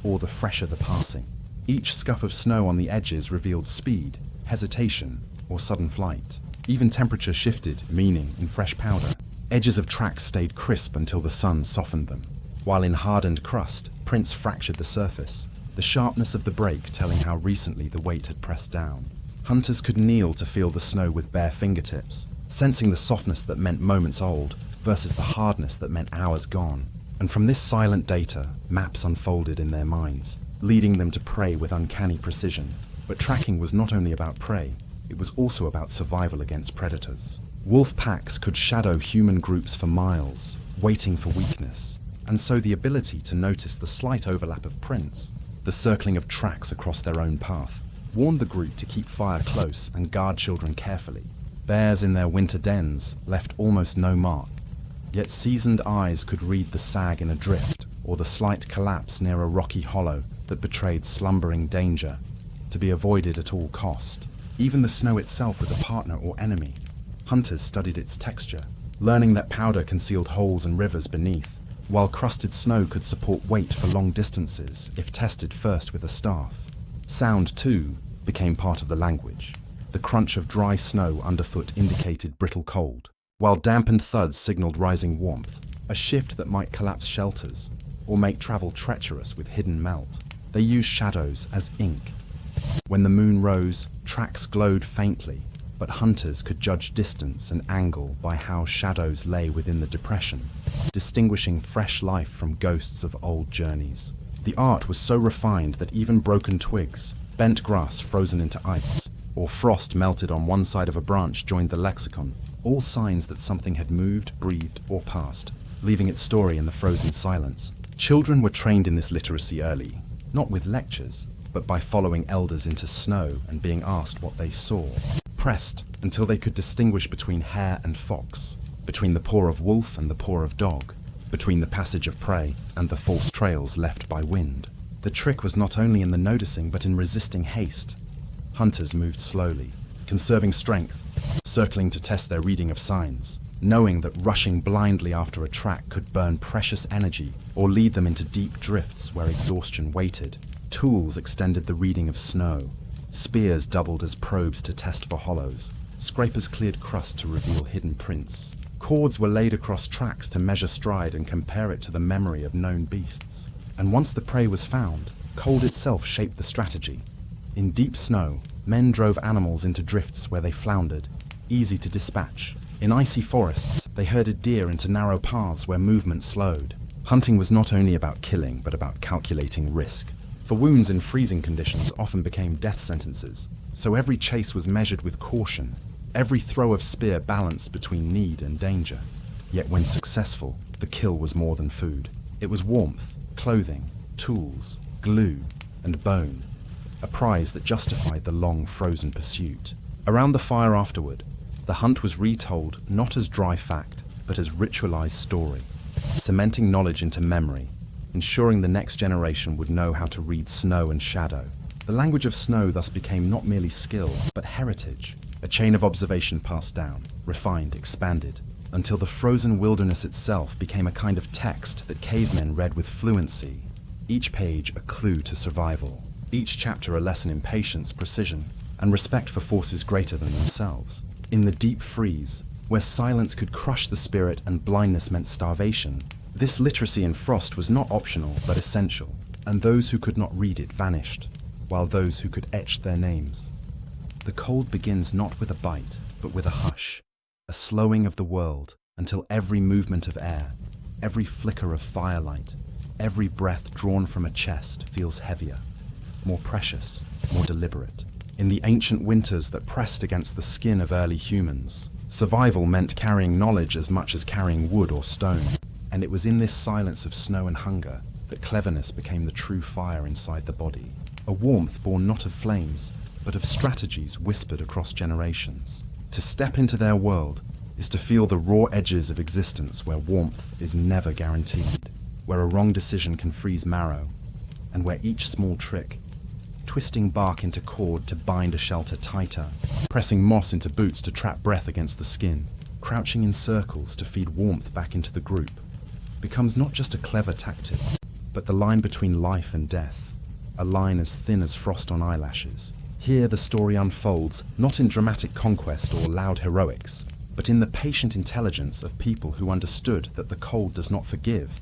or the fresher the passing. Each scuff of snow on the edges revealed speed, hesitation, or sudden flight. Even temperature shifted, meaning in fresh powder. Edges of tracks stayed crisp until the sun softened them, while in hardened crust, prints fractured the surface, the sharpness of the break telling how recently the weight had pressed down. Hunters could kneel to feel the snow with bare fingertips, sensing the softness that meant moments old versus the hardness that meant hours gone. And from this silent data, maps unfolded in their minds, leading them to prey with uncanny precision. But tracking was not only about prey, it was also about survival against predators. Wolf packs could shadow human groups for miles, waiting for weakness, and so the ability to notice the slight overlap of prints, the circling of tracks across their own path, warned the group to keep fire close and guard children carefully. Bears in their winter dens left almost no mark, yet seasoned eyes could read the sag in a drift or the slight collapse near a rocky hollow that betrayed slumbering danger, to be avoided at all cost. Even the snow itself was a partner or enemy. Hunters studied its texture, learning that powder concealed holes and rivers beneath, while crusted snow could support weight for long distances if tested first with a staff. Sound, too, became part of the language. The crunch of dry snow underfoot indicated brittle cold, while dampened thuds signaled rising warmth, a shift that might collapse shelters or make travel treacherous with hidden melt. They used shadows as ink. When the moon rose, tracks glowed faintly, but hunters could judge distance and angle by how shadows lay within the depression, distinguishing fresh life from ghosts of old journeys. The art was so refined that even broken twigs, bent grass frozen into ice, or frost melted on one side of a branch joined the lexicon, all signs that something had moved, breathed, or passed, leaving its story in the frozen silence. Children were trained in this literacy early, not with lectures, but by following elders into snow and being asked what they saw. Pressed until they could distinguish between hare and fox, between the paw of wolf and the paw of dog, between the passage of prey and the false trails left by wind. The trick was not only in the noticing, but in resisting haste. Hunters moved slowly, conserving strength, circling to test their reading of signs, knowing that rushing blindly after a track could burn precious energy or lead them into deep drifts where exhaustion waited. Tools extended the reading of snow. Spears doubled as probes to test for hollows. Scrapers cleared crust to reveal hidden prints. Cords were laid across tracks to measure stride and compare it to the memory of known beasts. And once the prey was found, cold itself shaped the strategy. In deep snow, men drove animals into drifts where they floundered, easy to dispatch. In icy forests, they herded deer into narrow paths where movement slowed. Hunting was not only about killing, but about calculating risk. For wounds in freezing conditions often became death sentences, so every chase was measured with caution, every throw of spear balanced between need and danger. Yet when successful, the kill was more than food. It was warmth, clothing, tools, glue, and bone, a prize that justified the long frozen pursuit. Around the fire afterward, the hunt was retold not as dry fact, but as ritualized story, cementing knowledge into memory, ensuring the next generation would know how to read snow and shadow. The language of snow thus became not merely skill, but heritage, a chain of observation passed down, refined, expanded, until the frozen wilderness itself became a kind of text that cavemen read with fluency, each page a clue to survival, each chapter a lesson in patience, precision, and respect for forces greater than themselves. In the deep freeze, where silence could crush the spirit and blindness meant starvation, this literacy in frost was not optional but essential, and those who could not read it vanished, while those who could etched their names. The cold begins not with a bite, but with a hush, a slowing of the world until every movement of air, every flicker of firelight, every breath drawn from a chest feels heavier, more precious, more deliberate. In the ancient winters that pressed against the skin of early humans, survival meant carrying knowledge as much as carrying wood or stone. And it was in this silence of snow and hunger that cleverness became the true fire inside the body, a warmth born not of flames, but of strategies whispered across generations. To step into their world is to feel the raw edges of existence where warmth is never guaranteed, where a wrong decision can freeze marrow, and where each small trick, twisting bark into cord to bind a shelter tighter, pressing moss into boots to trap breath against the skin, crouching in circles to feed warmth back into the group, becomes not just a clever tactic, but the line between life and death, a line as thin as frost on eyelashes. Here the story unfolds, not in dramatic conquest or loud heroics, but in the patient intelligence of people who understood that the cold does not forgive,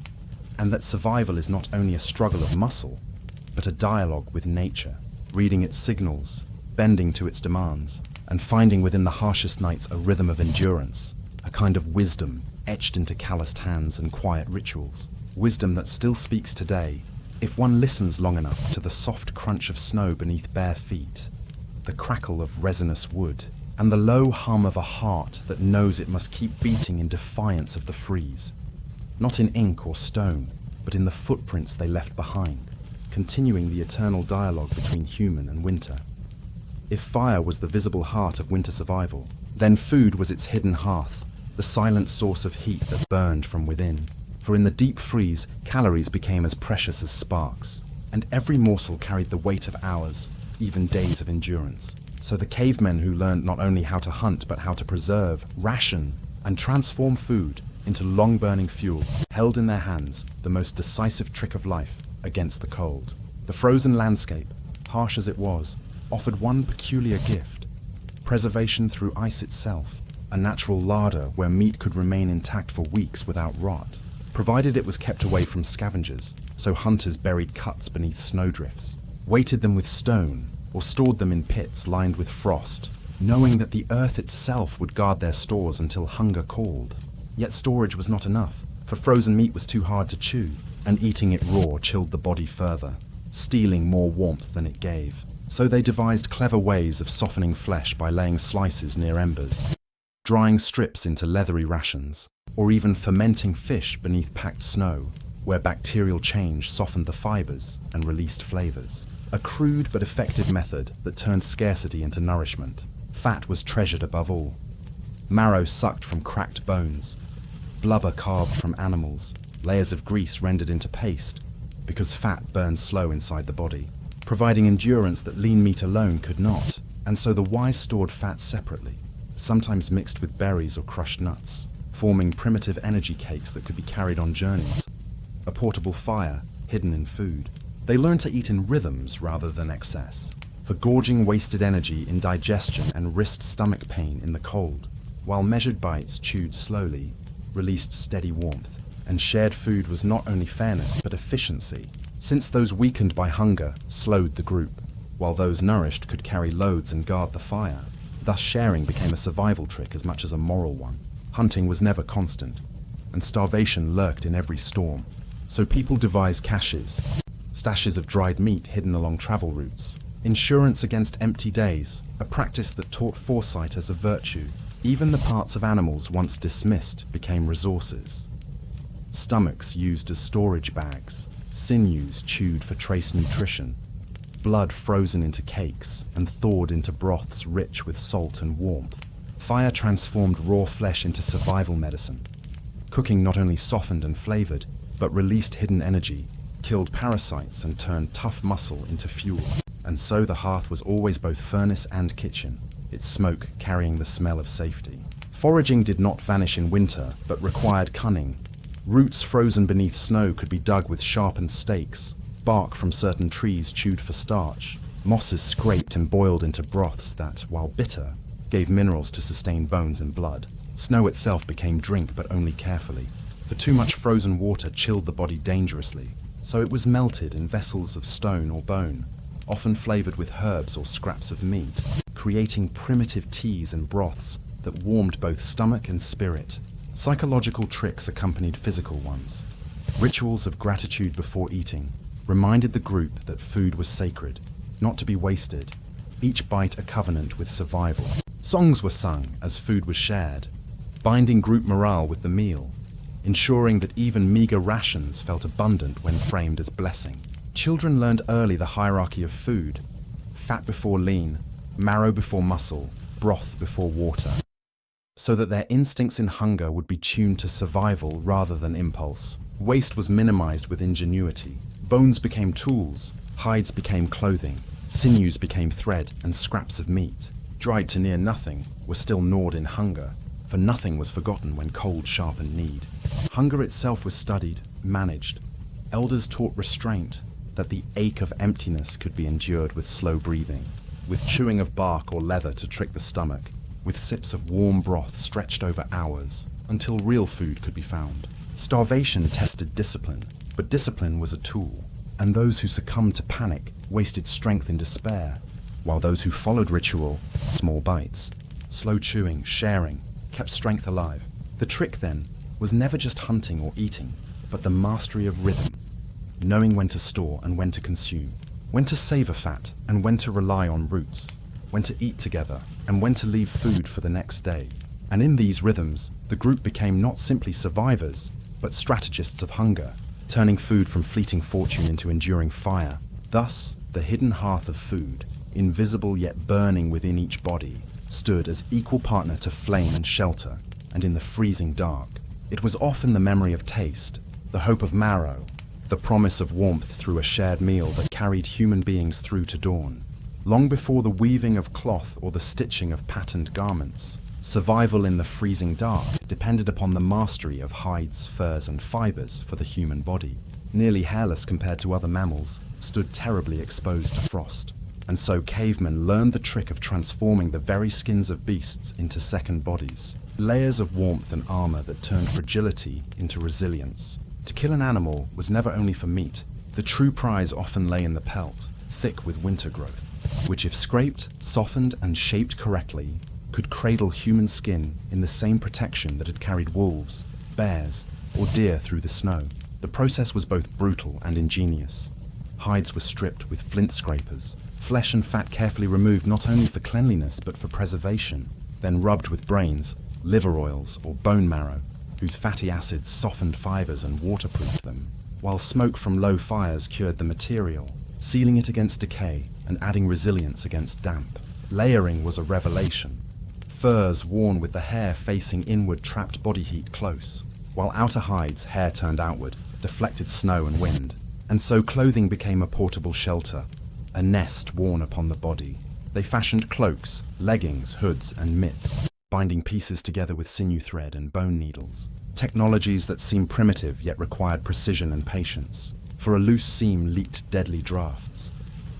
and that survival is not only a struggle of muscle, but a dialogue with nature, reading its signals, bending to its demands, and finding within the harshest nights a rhythm of endurance, a kind of wisdom etched into calloused hands and quiet rituals. Wisdom that still speaks today, if one listens long enough to the soft crunch of snow beneath bare feet, the crackle of resinous wood, and the low hum of a heart that knows it must keep beating in defiance of the freeze. Not in ink or stone, but in the footprints they left behind, continuing the eternal dialogue between human and winter. If fire was the visible heart of winter survival, then food was its hidden hearth, the silent source of heat that burned from within. For in the deep freeze, calories became as precious as sparks, and every morsel carried the weight of hours, even days of endurance. So the cavemen who learned not only how to hunt, but how to preserve, ration, and transform food into long-burning fuel, held in their hands the most decisive trick of life against the cold. The frozen landscape, harsh as it was, offered one peculiar gift: preservation through ice itself, a natural larder where meat could remain intact for weeks without rot, provided it was kept away from scavengers. So hunters buried cuts beneath snowdrifts, weighted them with stone, or stored them in pits lined with frost, knowing that the earth itself would guard their stores until hunger called. Yet storage was not enough, for frozen meat was too hard to chew, and eating it raw chilled the body further, stealing more warmth than it gave. So they devised clever ways of softening flesh by laying slices near embers, drying strips into leathery rations, or even fermenting fish beneath packed snow, where bacterial change softened the fibers and released flavors. A crude but effective method that turned scarcity into nourishment. Fat was treasured above all. Marrow sucked from cracked bones, blubber carved from animals, layers of grease rendered into paste, because fat burns slow inside the body, providing endurance that lean meat alone could not, and so the wise stored fat separately, sometimes mixed with berries or crushed nuts, forming primitive energy cakes that could be carried on journeys. A portable fire, hidden in food. They learned to eat in rhythms rather than excess, for gorging wasted energy in digestion and risked stomach pain in the cold, while measured bites chewed slowly, released steady warmth. And shared food was not only fairness but efficiency, since those weakened by hunger slowed the group, while those nourished could carry loads and guard the fire. Thus sharing became a survival trick as much as a moral one. Hunting was never constant, and starvation lurked in every storm. So people devised caches, stashes of dried meat hidden along travel routes, insurance against empty days, a practice that taught foresight as a virtue. Even the parts of animals once dismissed became resources. Stomachs used as storage bags, sinews chewed for trace nutrition, blood frozen into cakes and thawed into broths rich with salt and warmth. Fire transformed raw flesh into survival medicine. Cooking not only softened and flavored, but released hidden energy, killed parasites and turned tough muscle into fuel. And so the hearth was always both furnace and kitchen, its smoke carrying the smell of safety. Foraging did not vanish in winter, but required cunning. Roots frozen beneath snow could be dug with sharpened stakes, bark from certain trees chewed for starch, mosses scraped and boiled into broths that, while bitter, gave minerals to sustain bones and blood. Snow itself became drink, but only carefully, for too much frozen water chilled the body dangerously, so it was melted in vessels of stone or bone, often flavored with herbs or scraps of meat, creating primitive teas and broths that warmed both stomach and spirit. Psychological tricks accompanied physical ones. Rituals of gratitude before eating reminded the group that food was sacred, not to be wasted, each bite a covenant with survival. Songs were sung as food was shared, binding group morale with the meal, ensuring that even meager rations felt abundant when framed as blessing. Children learned early the hierarchy of food: fat before lean, marrow before muscle, broth before water, so that their instincts in hunger would be tuned to survival rather than impulse. Waste was minimized with ingenuity. Bones became tools, hides became clothing, sinews became thread, and scraps of meat, dried to near nothing, were still gnawed in hunger, for nothing was forgotten when cold sharpened need. Hunger itself was studied, managed. Elders taught restraint, that the ache of emptiness could be endured with slow breathing, with chewing of bark or leather to trick the stomach, with sips of warm broth stretched over hours, until real food could be found. Starvation tested discipline, but discipline was a tool, and those who succumbed to panic wasted strength in despair, while those who followed ritual, small bites, slow chewing, sharing, kept strength alive. The trick, then, was never just hunting or eating, but the mastery of rhythm, knowing when to store and when to consume, when to savor fat and when to rely on roots, when to eat together and when to leave food for the next day. And in these rhythms, the group became not simply survivors, but strategists of hunger, turning food from fleeting fortune into enduring fire. Thus, the hidden hearth of food, invisible yet burning within each body, stood as equal partner to flame and shelter, and in the freezing dark, it was often the memory of taste, the hope of marrow, the promise of warmth through a shared meal that carried human beings through to dawn. Long before the weaving of cloth or the stitching of patterned garments, survival in the freezing dark depended upon the mastery of hides, furs, and fibers for the human body. Nearly hairless compared to other mammals, stood terribly exposed to frost. And so cavemen learned the trick of transforming the very skins of beasts into second bodies, layers of warmth and armor that turned fragility into resilience. To kill an animal was never only for meat. The true prize often lay in the pelt, thick with winter growth, which if scraped, softened, and shaped correctly, could cradle human skin in the same protection that had carried wolves, bears, or deer through the snow. The process was both brutal and ingenious. Hides were stripped with flint scrapers, flesh and fat carefully removed not only for cleanliness but for preservation, then rubbed with brains, liver oils, or bone marrow, whose fatty acids softened fibers and waterproofed them, while smoke from low fires cured the material. sealing it against decay and adding resilience against damp. Layering was a revelation. Furs worn with the hair facing inward trapped body heat close, while outer hides, hair turned outward, deflected snow and wind. And so clothing became a portable shelter, a nest worn upon the body. They fashioned cloaks, leggings, hoods, and mitts, binding pieces together with sinew thread and bone needles. Technologies that seemed primitive yet required precision and patience, for a loose seam leaked deadly drafts,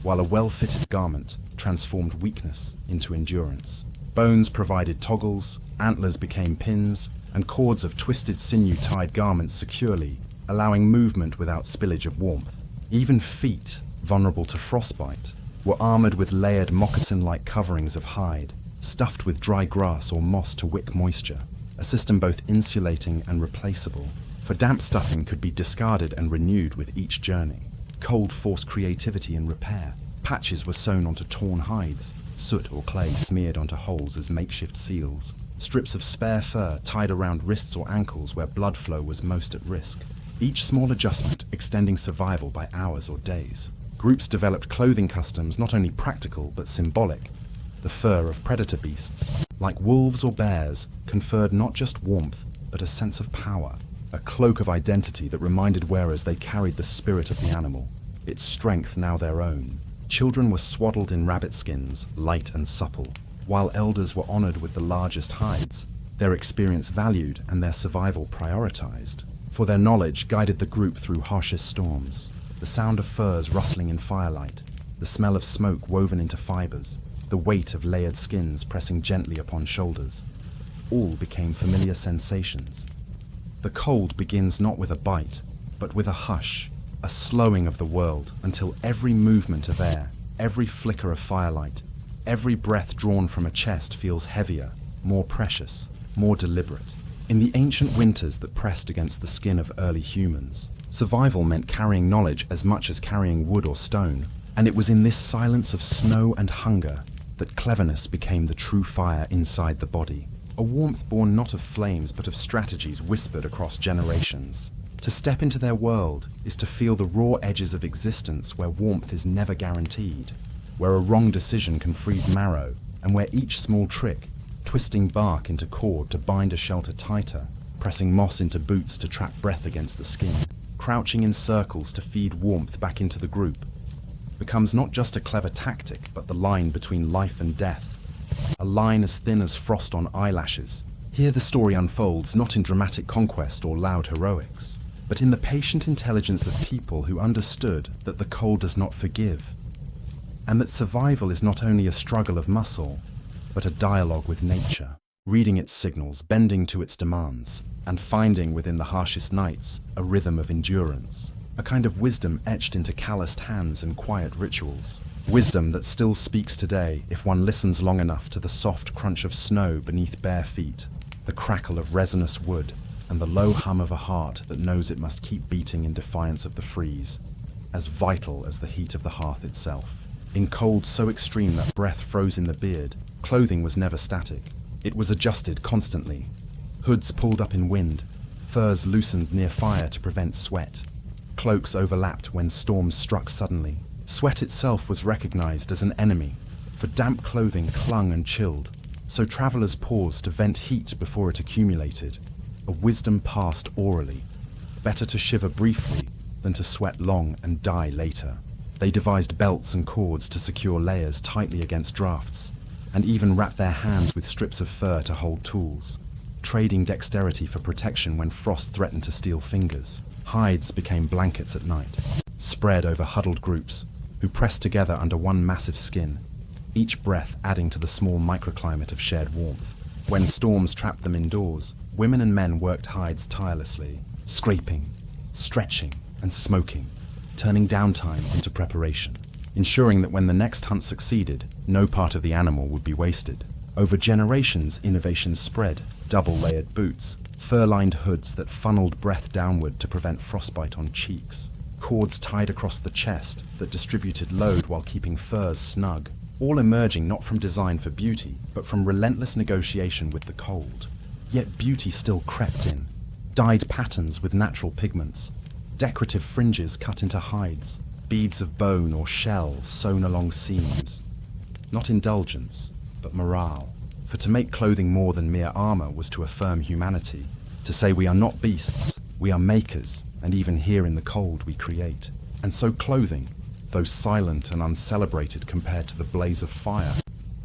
while a well-fitted garment transformed weakness into endurance. Bones provided toggles, antlers became pins, and cords of twisted sinew tied garments securely, allowing movement without spillage of warmth. Even feet, vulnerable to frostbite, were armored with layered moccasin-like coverings of hide, stuffed with dry grass or moss to wick moisture, a system both insulating and replaceable, for damp stuffing could be discarded and renewed with each journey. Cold forced creativity in repair. Patches were sewn onto torn hides, soot or clay smeared onto holes as makeshift seals, strips of spare fur tied around wrists or ankles where blood flow was most at risk. Each small adjustment extending survival by hours or days. Groups developed clothing customs not only practical but symbolic. The fur of predator beasts, like wolves or bears, conferred not just warmth but a sense of power, a cloak of identity that reminded wearers they carried the spirit of the animal, its strength now their own. Children were swaddled in rabbit skins, light and supple, while elders were honored with the largest hides, their experience valued and their survival prioritized. For their knowledge guided the group through harshest storms. The sound of furs rustling in firelight, the smell of smoke woven into fibers, the weight of layered skins pressing gently upon shoulders. All became familiar sensations. The cold begins not with a bite, but with a hush, a slowing of the world until every movement of air, every flicker of firelight, every breath drawn from a chest feels heavier, more precious, more deliberate. In the ancient winters that pressed against the skin of early humans, survival meant carrying knowledge as much as carrying wood or stone, and it was in this silence of snow and hunger that cleverness became the true fire inside the body, a warmth born not of flames but of strategies whispered across generations. To step into their world is to feel the raw edges of existence where warmth is never guaranteed, where a wrong decision can freeze marrow, and where each small trick, twisting bark into cord to bind a shelter tighter, pressing moss into boots to trap breath against the skin, crouching in circles to feed warmth back into the group, becomes not just a clever tactic, but the line between life and death, a line as thin as frost on eyelashes. Here the story unfolds not in dramatic conquest or loud heroics, but in the patient intelligence of people who understood that the cold does not forgive, and that survival is not only a struggle of muscle, but a dialogue with nature, reading its signals, bending to its demands, and finding within the harshest nights a rhythm of endurance, a kind of wisdom etched into calloused hands and quiet rituals. Wisdom that still speaks today if one listens long enough to the soft crunch of snow beneath bare feet, the crackle of resinous wood, and the low hum of a heart that knows it must keep beating in defiance of the freeze, as vital as the heat of the hearth itself. In cold so extreme that breath froze in the beard, clothing was never static. It was adjusted constantly. Hoods pulled up in wind, furs loosened near fire to prevent sweat. Cloaks overlapped when storms struck suddenly. Sweat itself was recognized as an enemy, for damp clothing clung and chilled, so travelers paused to vent heat before it accumulated. A wisdom passed orally. Better to shiver briefly than to sweat long and die later. They devised belts and cords to secure layers tightly against drafts, and even wrapped their hands with strips of fur to hold tools, trading dexterity for protection when frost threatened to steal fingers. Hides became blankets at night, spread over huddled groups who pressed together under one massive skin, each breath adding to the small microclimate of shared warmth. When storms trapped them indoors, women and men worked hides tirelessly, scraping, stretching, and smoking, turning downtime into preparation, ensuring that when the next hunt succeeded, no part of the animal would be wasted. Over generations, innovations spread: double-layered boots, fur-lined hoods that funneled breath downward to prevent frostbite on cheeks, cords tied across the chest that distributed load while keeping furs snug, all emerging not from design for beauty, but from relentless negotiation with the cold. Yet beauty still crept in. Dyed patterns with natural pigments, decorative fringes cut into hides, beads of bone or shell sewn along seams. Not indulgence, but morale. For to make clothing more than mere armor was to affirm humanity, to say we are not beasts, we are makers, and even here in the cold we create. And so clothing, though silent and uncelebrated compared to the blaze of fire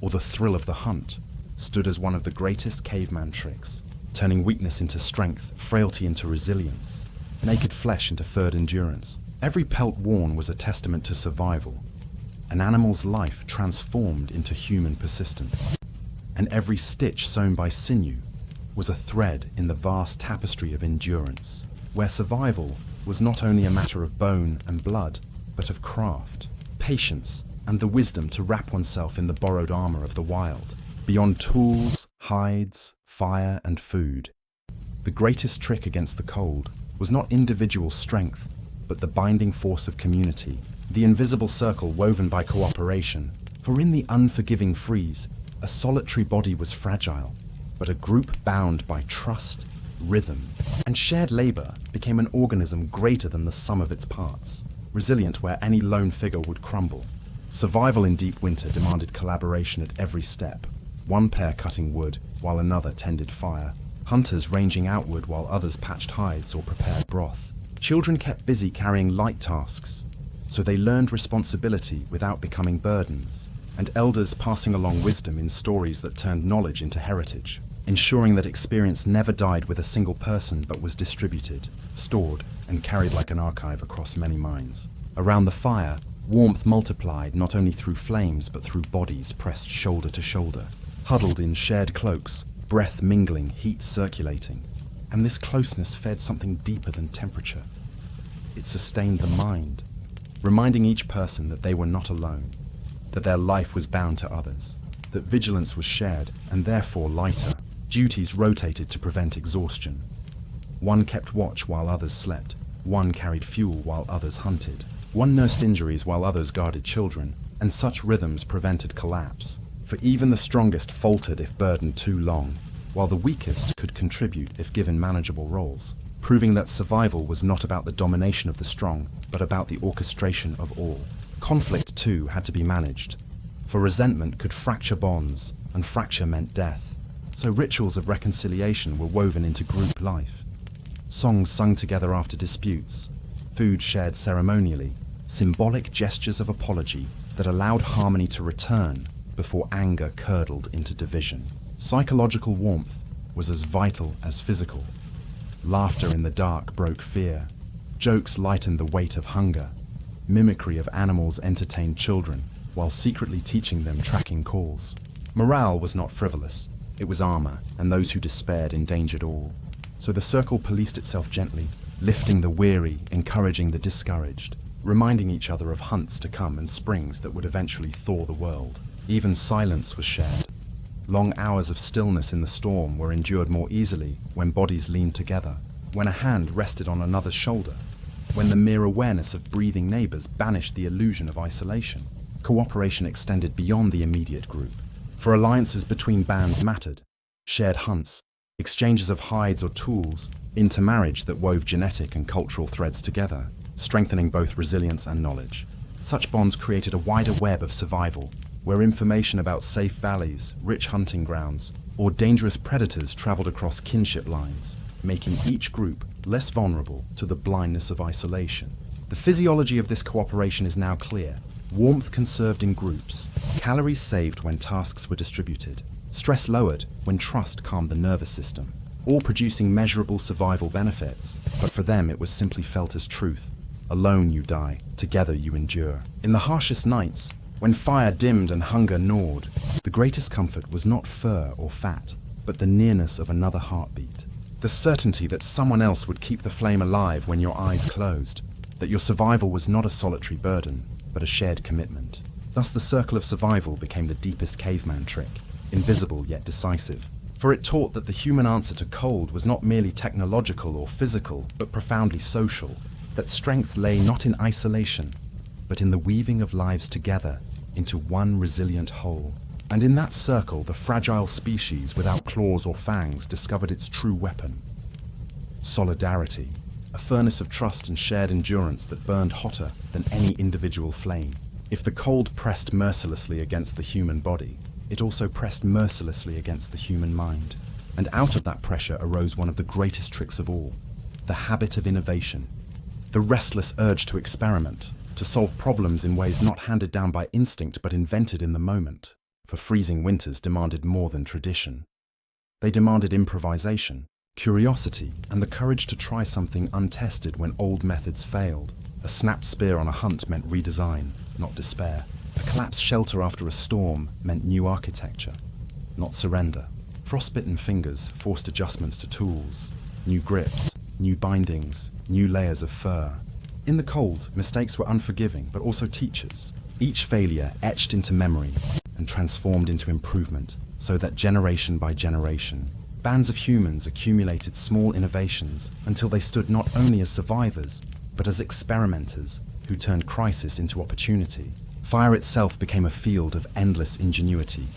or the thrill of the hunt, stood as one of the greatest caveman tricks, turning weakness into strength, frailty into resilience, naked flesh into furred endurance. Every pelt worn was a testament to survival, an animal's life transformed into human persistence. And every stitch sewn by sinew was a thread in the vast tapestry of endurance, where survival was not only a matter of bone and blood, but of craft, patience, and the wisdom to wrap oneself in the borrowed armor of the wild. Beyond tools, hides, fire, and food, the greatest trick against the cold was not individual strength, but the binding force of community, the invisible circle woven by cooperation. For in the unforgiving freeze, a solitary body was fragile, but a group bound by trust, rhythm, and shared labor became an organism greater than the sum of its parts, resilient where any lone figure would crumble. Survival in deep winter demanded collaboration at every step, one pair cutting wood while another tended fire, hunters ranging outward while others patched hides or prepared broth. Children kept busy carrying light tasks, so they learned responsibility without becoming burdens, and elders passing along wisdom in stories that turned knowledge into heritage, ensuring that experience never died with a single person but was distributed, stored, and carried like an archive across many minds. Around the fire, warmth multiplied not only through flames but through bodies pressed shoulder to shoulder, huddled in shared cloaks, breath mingling, heat circulating. And this closeness fed something deeper than temperature. It sustained the mind, reminding each person that they were not alone, that their life was bound to others, that vigilance was shared and therefore lighter. Duties rotated to prevent exhaustion. One kept watch while others slept. One carried fuel while others hunted. One nursed injuries while others guarded children. And such rhythms prevented collapse. For even the strongest faltered if burdened too long, while the weakest could contribute if given manageable roles, proving that survival was not about the domination of the strong, but about the orchestration of all. Conflict, too, had to be managed, for resentment could fracture bonds, and fracture meant death. So rituals of reconciliation were woven into group life. Songs sung together after disputes, food shared ceremonially, symbolic gestures of apology that allowed harmony to return before anger curdled into division. Psychological warmth was as vital as physical. Laughter in the dark broke fear. Jokes lightened the weight of hunger. Mimicry of animals entertained children, while secretly teaching them tracking calls. Morale was not frivolous. It was armor, and those who despaired endangered all. So the circle policed itself gently, lifting the weary, encouraging the discouraged, reminding each other of hunts to come and springs that would eventually thaw the world. Even silence was shared. Long hours of stillness in the storm were endured more easily when bodies leaned together, when a hand rested on another's shoulder, when the mere awareness of breathing neighbors banished the illusion of isolation. Cooperation extended beyond the immediate group, for alliances between bands mattered. Shared hunts, exchanges of hides or tools, intermarriage that wove genetic and cultural threads together, strengthening both resilience and knowledge. Such bonds created a wider web of survival, where information about safe valleys, rich hunting grounds, or dangerous predators traveled across kinship lines, making each group less vulnerable to the blindness of isolation. The physiology of this cooperation is now clear. Warmth conserved in groups, calories saved when tasks were distributed, stress lowered when trust calmed the nervous system, all producing measurable survival benefits. But for them it was simply felt as truth. Alone you die, together you endure. In the harshest nights, when fire dimmed and hunger gnawed, the greatest comfort was not fur or fat, but the nearness of another heartbeat. The certainty that someone else would keep the flame alive when your eyes closed, that your survival was not a solitary burden, but a shared commitment. Thus the circle of survival became the deepest caveman trick, invisible yet decisive. For it taught that the human answer to cold was not merely technological or physical, but profoundly social, that strength lay not in isolation, but in the weaving of lives together into one resilient whole. And in that circle, the fragile species without claws or fangs discovered its true weapon: solidarity. a furnace of trust and shared endurance that burned hotter than any individual flame. If the cold pressed mercilessly against the human body, it also pressed mercilessly against the human mind. And out of that pressure arose one of the greatest tricks of all, the habit of innovation, the restless urge to experiment, to solve problems in ways not handed down by instinct but invented in the moment. For freezing winters demanded more than tradition. They demanded improvisation, curiosity, and the courage to try something untested when old methods failed. A snapped spear on a hunt meant redesign, not despair. A collapsed shelter after a storm meant new architecture, not surrender. Frostbitten fingers forced adjustments to tools, new grips, new bindings, new layers of fur. In the cold, mistakes were unforgiving, but also teachers. Each failure etched into memory and transformed into improvement, so that generation by generation, bands of humans accumulated small innovations until they stood not only as survivors, but as experimenters who turned crisis into opportunity. Fire itself became a field of endless ingenuity.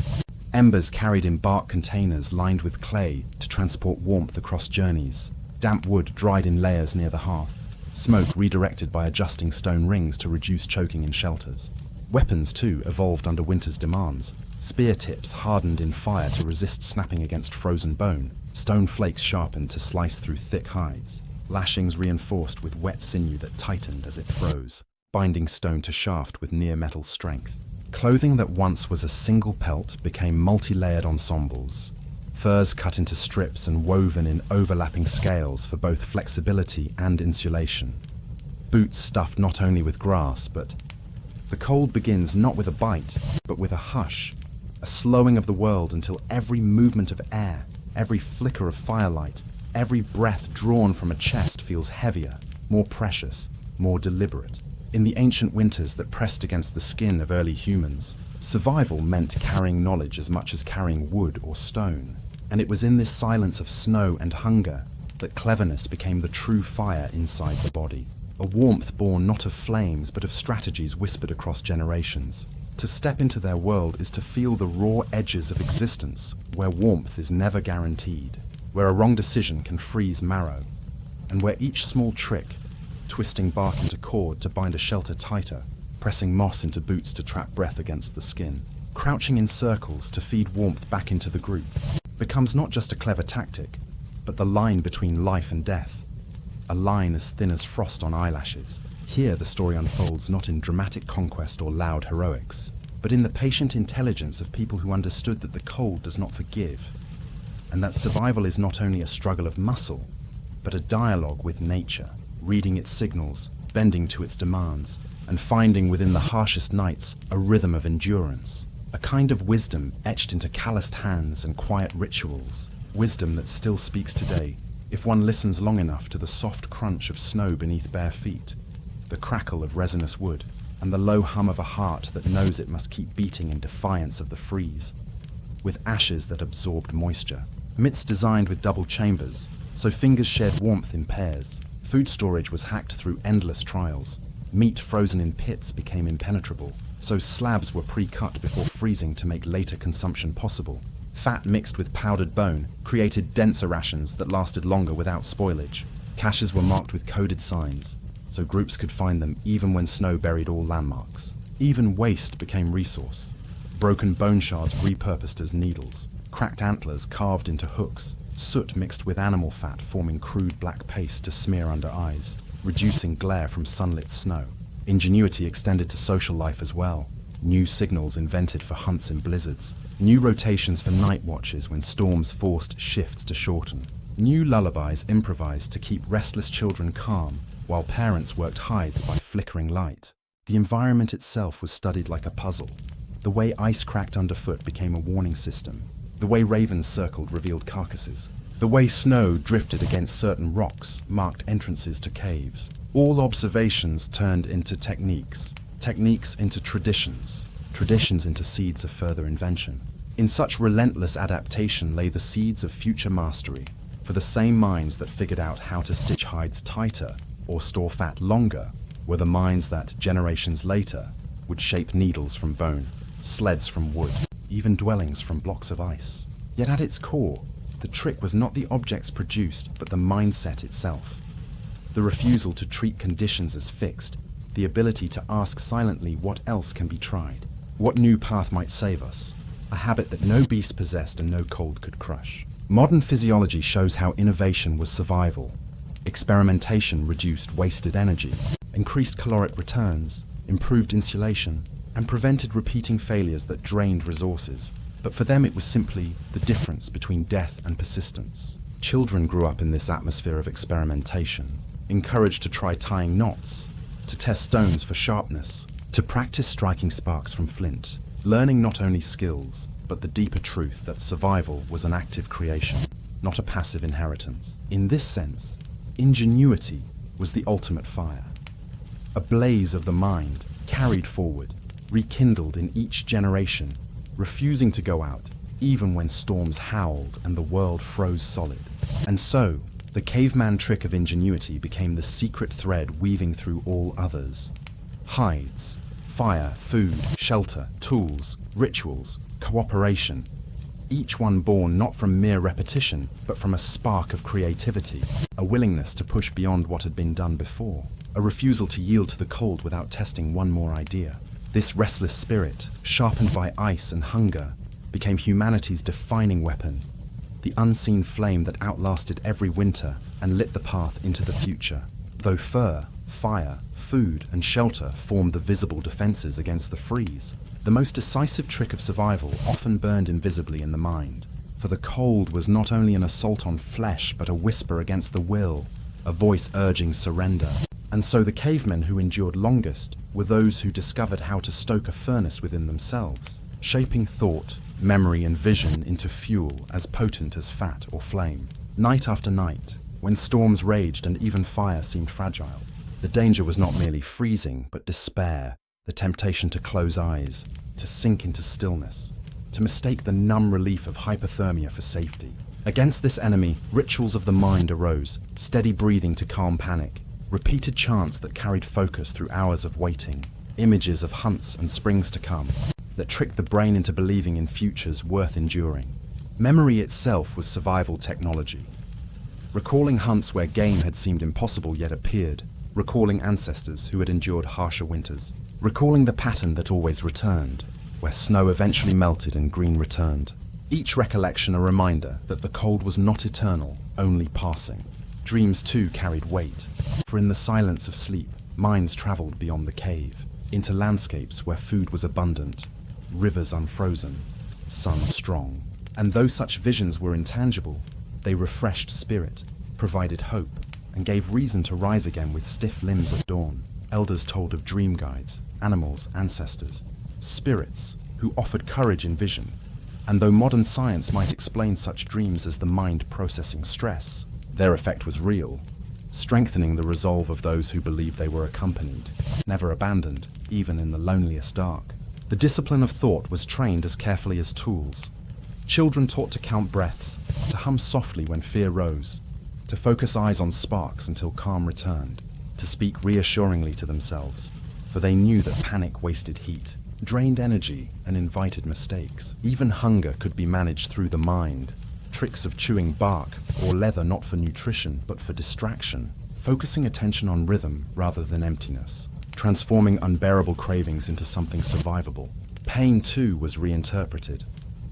Embers carried in bark containers lined with clay to transport warmth across journeys. Damp wood dried in layers near the hearth. Smoke redirected by adjusting stone rings to reduce choking in shelters. Weapons, too, evolved under winter's demands. Spear tips hardened in fire to resist snapping against frozen bone. Stone flakes sharpened to slice through thick hides. Lashings reinforced with wet sinew that tightened as it froze, binding stone to shaft with near-metal strength. Clothing that once was a single pelt became multi-layered ensembles. Furs cut into strips and woven in overlapping scales for both flexibility and insulation. Boots stuffed not only with grass, but the cold begins not with a bite, but with a hush, a slowing of the world until every movement of air, every flicker of firelight, every breath drawn from a chest feels heavier, more precious, more deliberate. In the ancient winters that pressed against the skin of early humans, survival meant carrying knowledge as much as carrying wood or stone. And it was in this silence of snow and hunger that cleverness became the true fire inside the body. A warmth born not of flames but of strategies whispered across generations. To step into their world is to feel the raw edges of existence, where warmth is never guaranteed, where a wrong decision can freeze marrow, and where each small trick, twisting bark into cord to bind a shelter tighter, pressing moss into boots to trap breath against the skin, crouching in circles to feed warmth back into the group, becomes not just a clever tactic, but the line between life and death, a line as thin as frost on eyelashes. Here the story unfolds not in dramatic conquest or loud heroics, but in the patient intelligence of people who understood that the cold does not forgive, and that survival is not only a struggle of muscle, but a dialogue with nature, reading its signals, bending to its demands, and finding within the harshest nights a rhythm of endurance, a kind of wisdom etched into calloused hands and quiet rituals, wisdom that still speaks today if one listens long enough to the soft crunch of snow beneath bare feet, the crackle of resinous wood, and the low hum of a heart that knows it must keep beating in defiance of the freeze, with ashes that absorbed moisture, mitts designed with double chambers, so fingers shared warmth in pairs. Food storage was hacked through endless trials. Meat frozen in pits became impenetrable, so slabs were pre-cut before freezing to make later consumption possible. Fat mixed with powdered bone created denser rations that lasted longer without spoilage. Caches were marked with coded signs, so groups could find them even when snow buried all landmarks. Even waste became resource. Broken bone shards repurposed as needles, cracked antlers carved into hooks, soot mixed with animal fat forming crude black paste to smear under eyes, reducing glare from sunlit snow. Ingenuity extended to social life as well. New signals invented for hunts in blizzards. New rotations for night watches when storms forced shifts to shorten. New lullabies improvised to keep restless children calm while parents worked hides by flickering light. The environment itself was studied like a puzzle. The way ice cracked underfoot became a warning system. The way ravens circled revealed carcasses. The way snow drifted against certain rocks marked entrances to caves. All observations turned into techniques, techniques into traditions, traditions into seeds of further invention. In such relentless adaptation lay the seeds of future mastery, for the same minds that figured out how to stitch hides tighter or store fat longer were the minds that, generations later, would shape needles from bone, sleds from wood, even dwellings from blocks of ice. Yet at its core, the trick was not the objects produced, but the mindset itself. the refusal to treat conditions as fixed, the ability to ask silently what else can be tried, what new path might save us, a habit that no beast possessed and no cold could crush. Modern physiology shows how innovation was survival. Experimentation reduced wasted energy, increased caloric returns, improved insulation, and prevented repeating failures that drained resources. But for them it was simply the difference between death and persistence. Children grew up in this atmosphere of experimentation, encouraged to try tying knots, to test stones for sharpness, to practice striking sparks from flint, learning not only skills, but the deeper truth that survival was an active creation, not a passive inheritance. In this sense, ingenuity was the ultimate fire. A blaze of the mind, carried forward, rekindled in each generation, refusing to go out, even when storms howled and the world froze solid. And so, the caveman trick of ingenuity became the secret thread weaving through all others. Hides, fire, food, shelter, tools, rituals, cooperation, each one born not from mere repetition, but from a spark of creativity, a willingness to push beyond what had been done before, a refusal to yield to the cold without testing one more idea. This restless spirit, sharpened by ice and hunger, became humanity's defining weapon, the unseen flame that outlasted every winter and lit the path into the future. Though fur, fire, food, and shelter formed the visible defenses against the freeze, the most decisive trick of survival often burned invisibly in the mind. For the cold was not only an assault on flesh, but a whisper against the will, a voice urging surrender. And so the cavemen who endured longest were those who discovered how to stoke a furnace within themselves, shaping thought, memory, and vision into fuel as potent as fat or flame. Night after night, when storms raged and even fire seemed fragile, the danger was not merely freezing, but despair, the temptation to close eyes, to sink into stillness, to mistake the numb relief of hypothermia for safety. Against this enemy, rituals of the mind arose, steady breathing to calm panic, repeated chants that carried focus through hours of waiting, images of hunts and springs to come, that tricked the brain into believing in futures worth enduring. Memory itself was survival technology. Recalling hunts where game had seemed impossible yet appeared, recalling ancestors who had endured harsher winters, recalling the pattern that always returned, where snow eventually melted and green returned. Each recollection a reminder that the cold was not eternal, only passing. Dreams too carried weight, for in the silence of sleep, minds traveled beyond the cave, into landscapes where food was abundant, rivers unfrozen, sun strong. And though such visions were intangible, they refreshed spirit, provided hope, and gave reason to rise again with stiff limbs at dawn. Elders told of dream guides, animals, ancestors, spirits who offered courage in vision. And though modern science might explain such dreams as the mind processing stress, their effect was real, strengthening the resolve of those who believed they were accompanied, never abandoned, even in the loneliest dark. The discipline of thought was trained as carefully as tools. Children taught to count breaths, to hum softly when fear rose, to focus eyes on sparks until calm returned, to speak reassuringly to themselves, for they knew that panic wasted heat, drained energy, and invited mistakes. Even hunger could be managed through the mind. Tricks of chewing bark or leather not for nutrition but for distraction, focusing attention on rhythm rather than emptiness, transforming unbearable cravings into something survivable. Pain too was reinterpreted.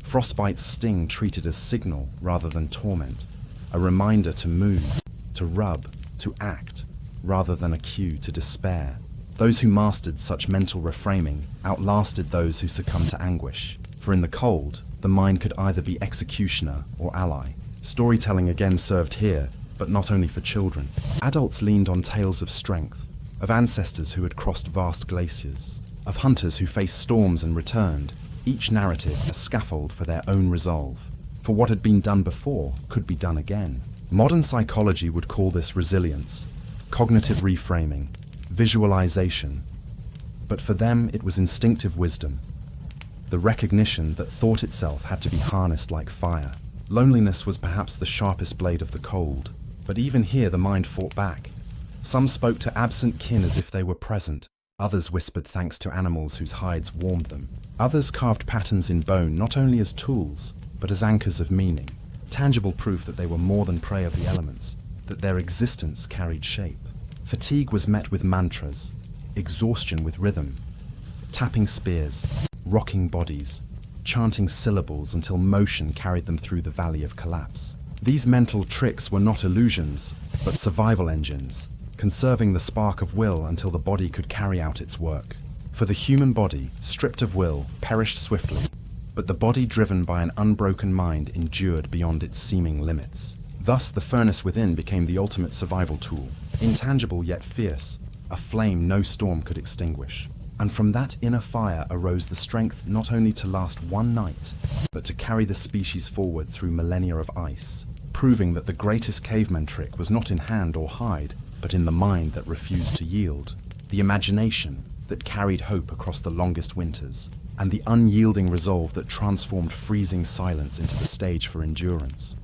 Frostbite's sting treated as signal rather than torment, a reminder to move, to rub, to act, rather than a cue to despair. Those who mastered such mental reframing outlasted those who succumbed to anguish, for in the cold, the mind could either be executioner or ally. Storytelling again served here, but not only for children. Adults leaned on tales of strength, of ancestors who had crossed vast glaciers, of hunters who faced storms and returned, each narrative a scaffold for their own resolve. For what had been done before could be done again. Modern psychology would call this resilience, cognitive reframing, visualization. But for them it was instinctive wisdom, the recognition that thought itself had to be harnessed like fire. Loneliness was perhaps the sharpest blade of the cold, but even here the mind fought back. Some spoke to absent kin as if they were present. Others whispered thanks to animals whose hides warmed them. Others carved patterns in bone not only as tools, but as anchors of meaning, tangible proof that they were more than prey of the elements, that their existence carried shape. Fatigue was met with mantras, exhaustion with rhythm, tapping spears, rocking bodies, chanting syllables until motion carried them through the valley of collapse. These mental tricks were not illusions, but survival engines, conserving the spark of will until the body could carry out its work. For the human body, stripped of will, perished swiftly, but the body driven by an unbroken mind endured beyond its seeming limits. Thus, the furnace within became the ultimate survival tool, intangible yet fierce, a flame no storm could extinguish. And from that inner fire arose the strength not only to last one night, but to carry the species forward through millennia of ice, proving that the greatest caveman trick was not in hand or hide, but in the mind that refused to yield, the imagination that carried hope across the longest winters, and the unyielding resolve that transformed freezing silence into the stage for endurance.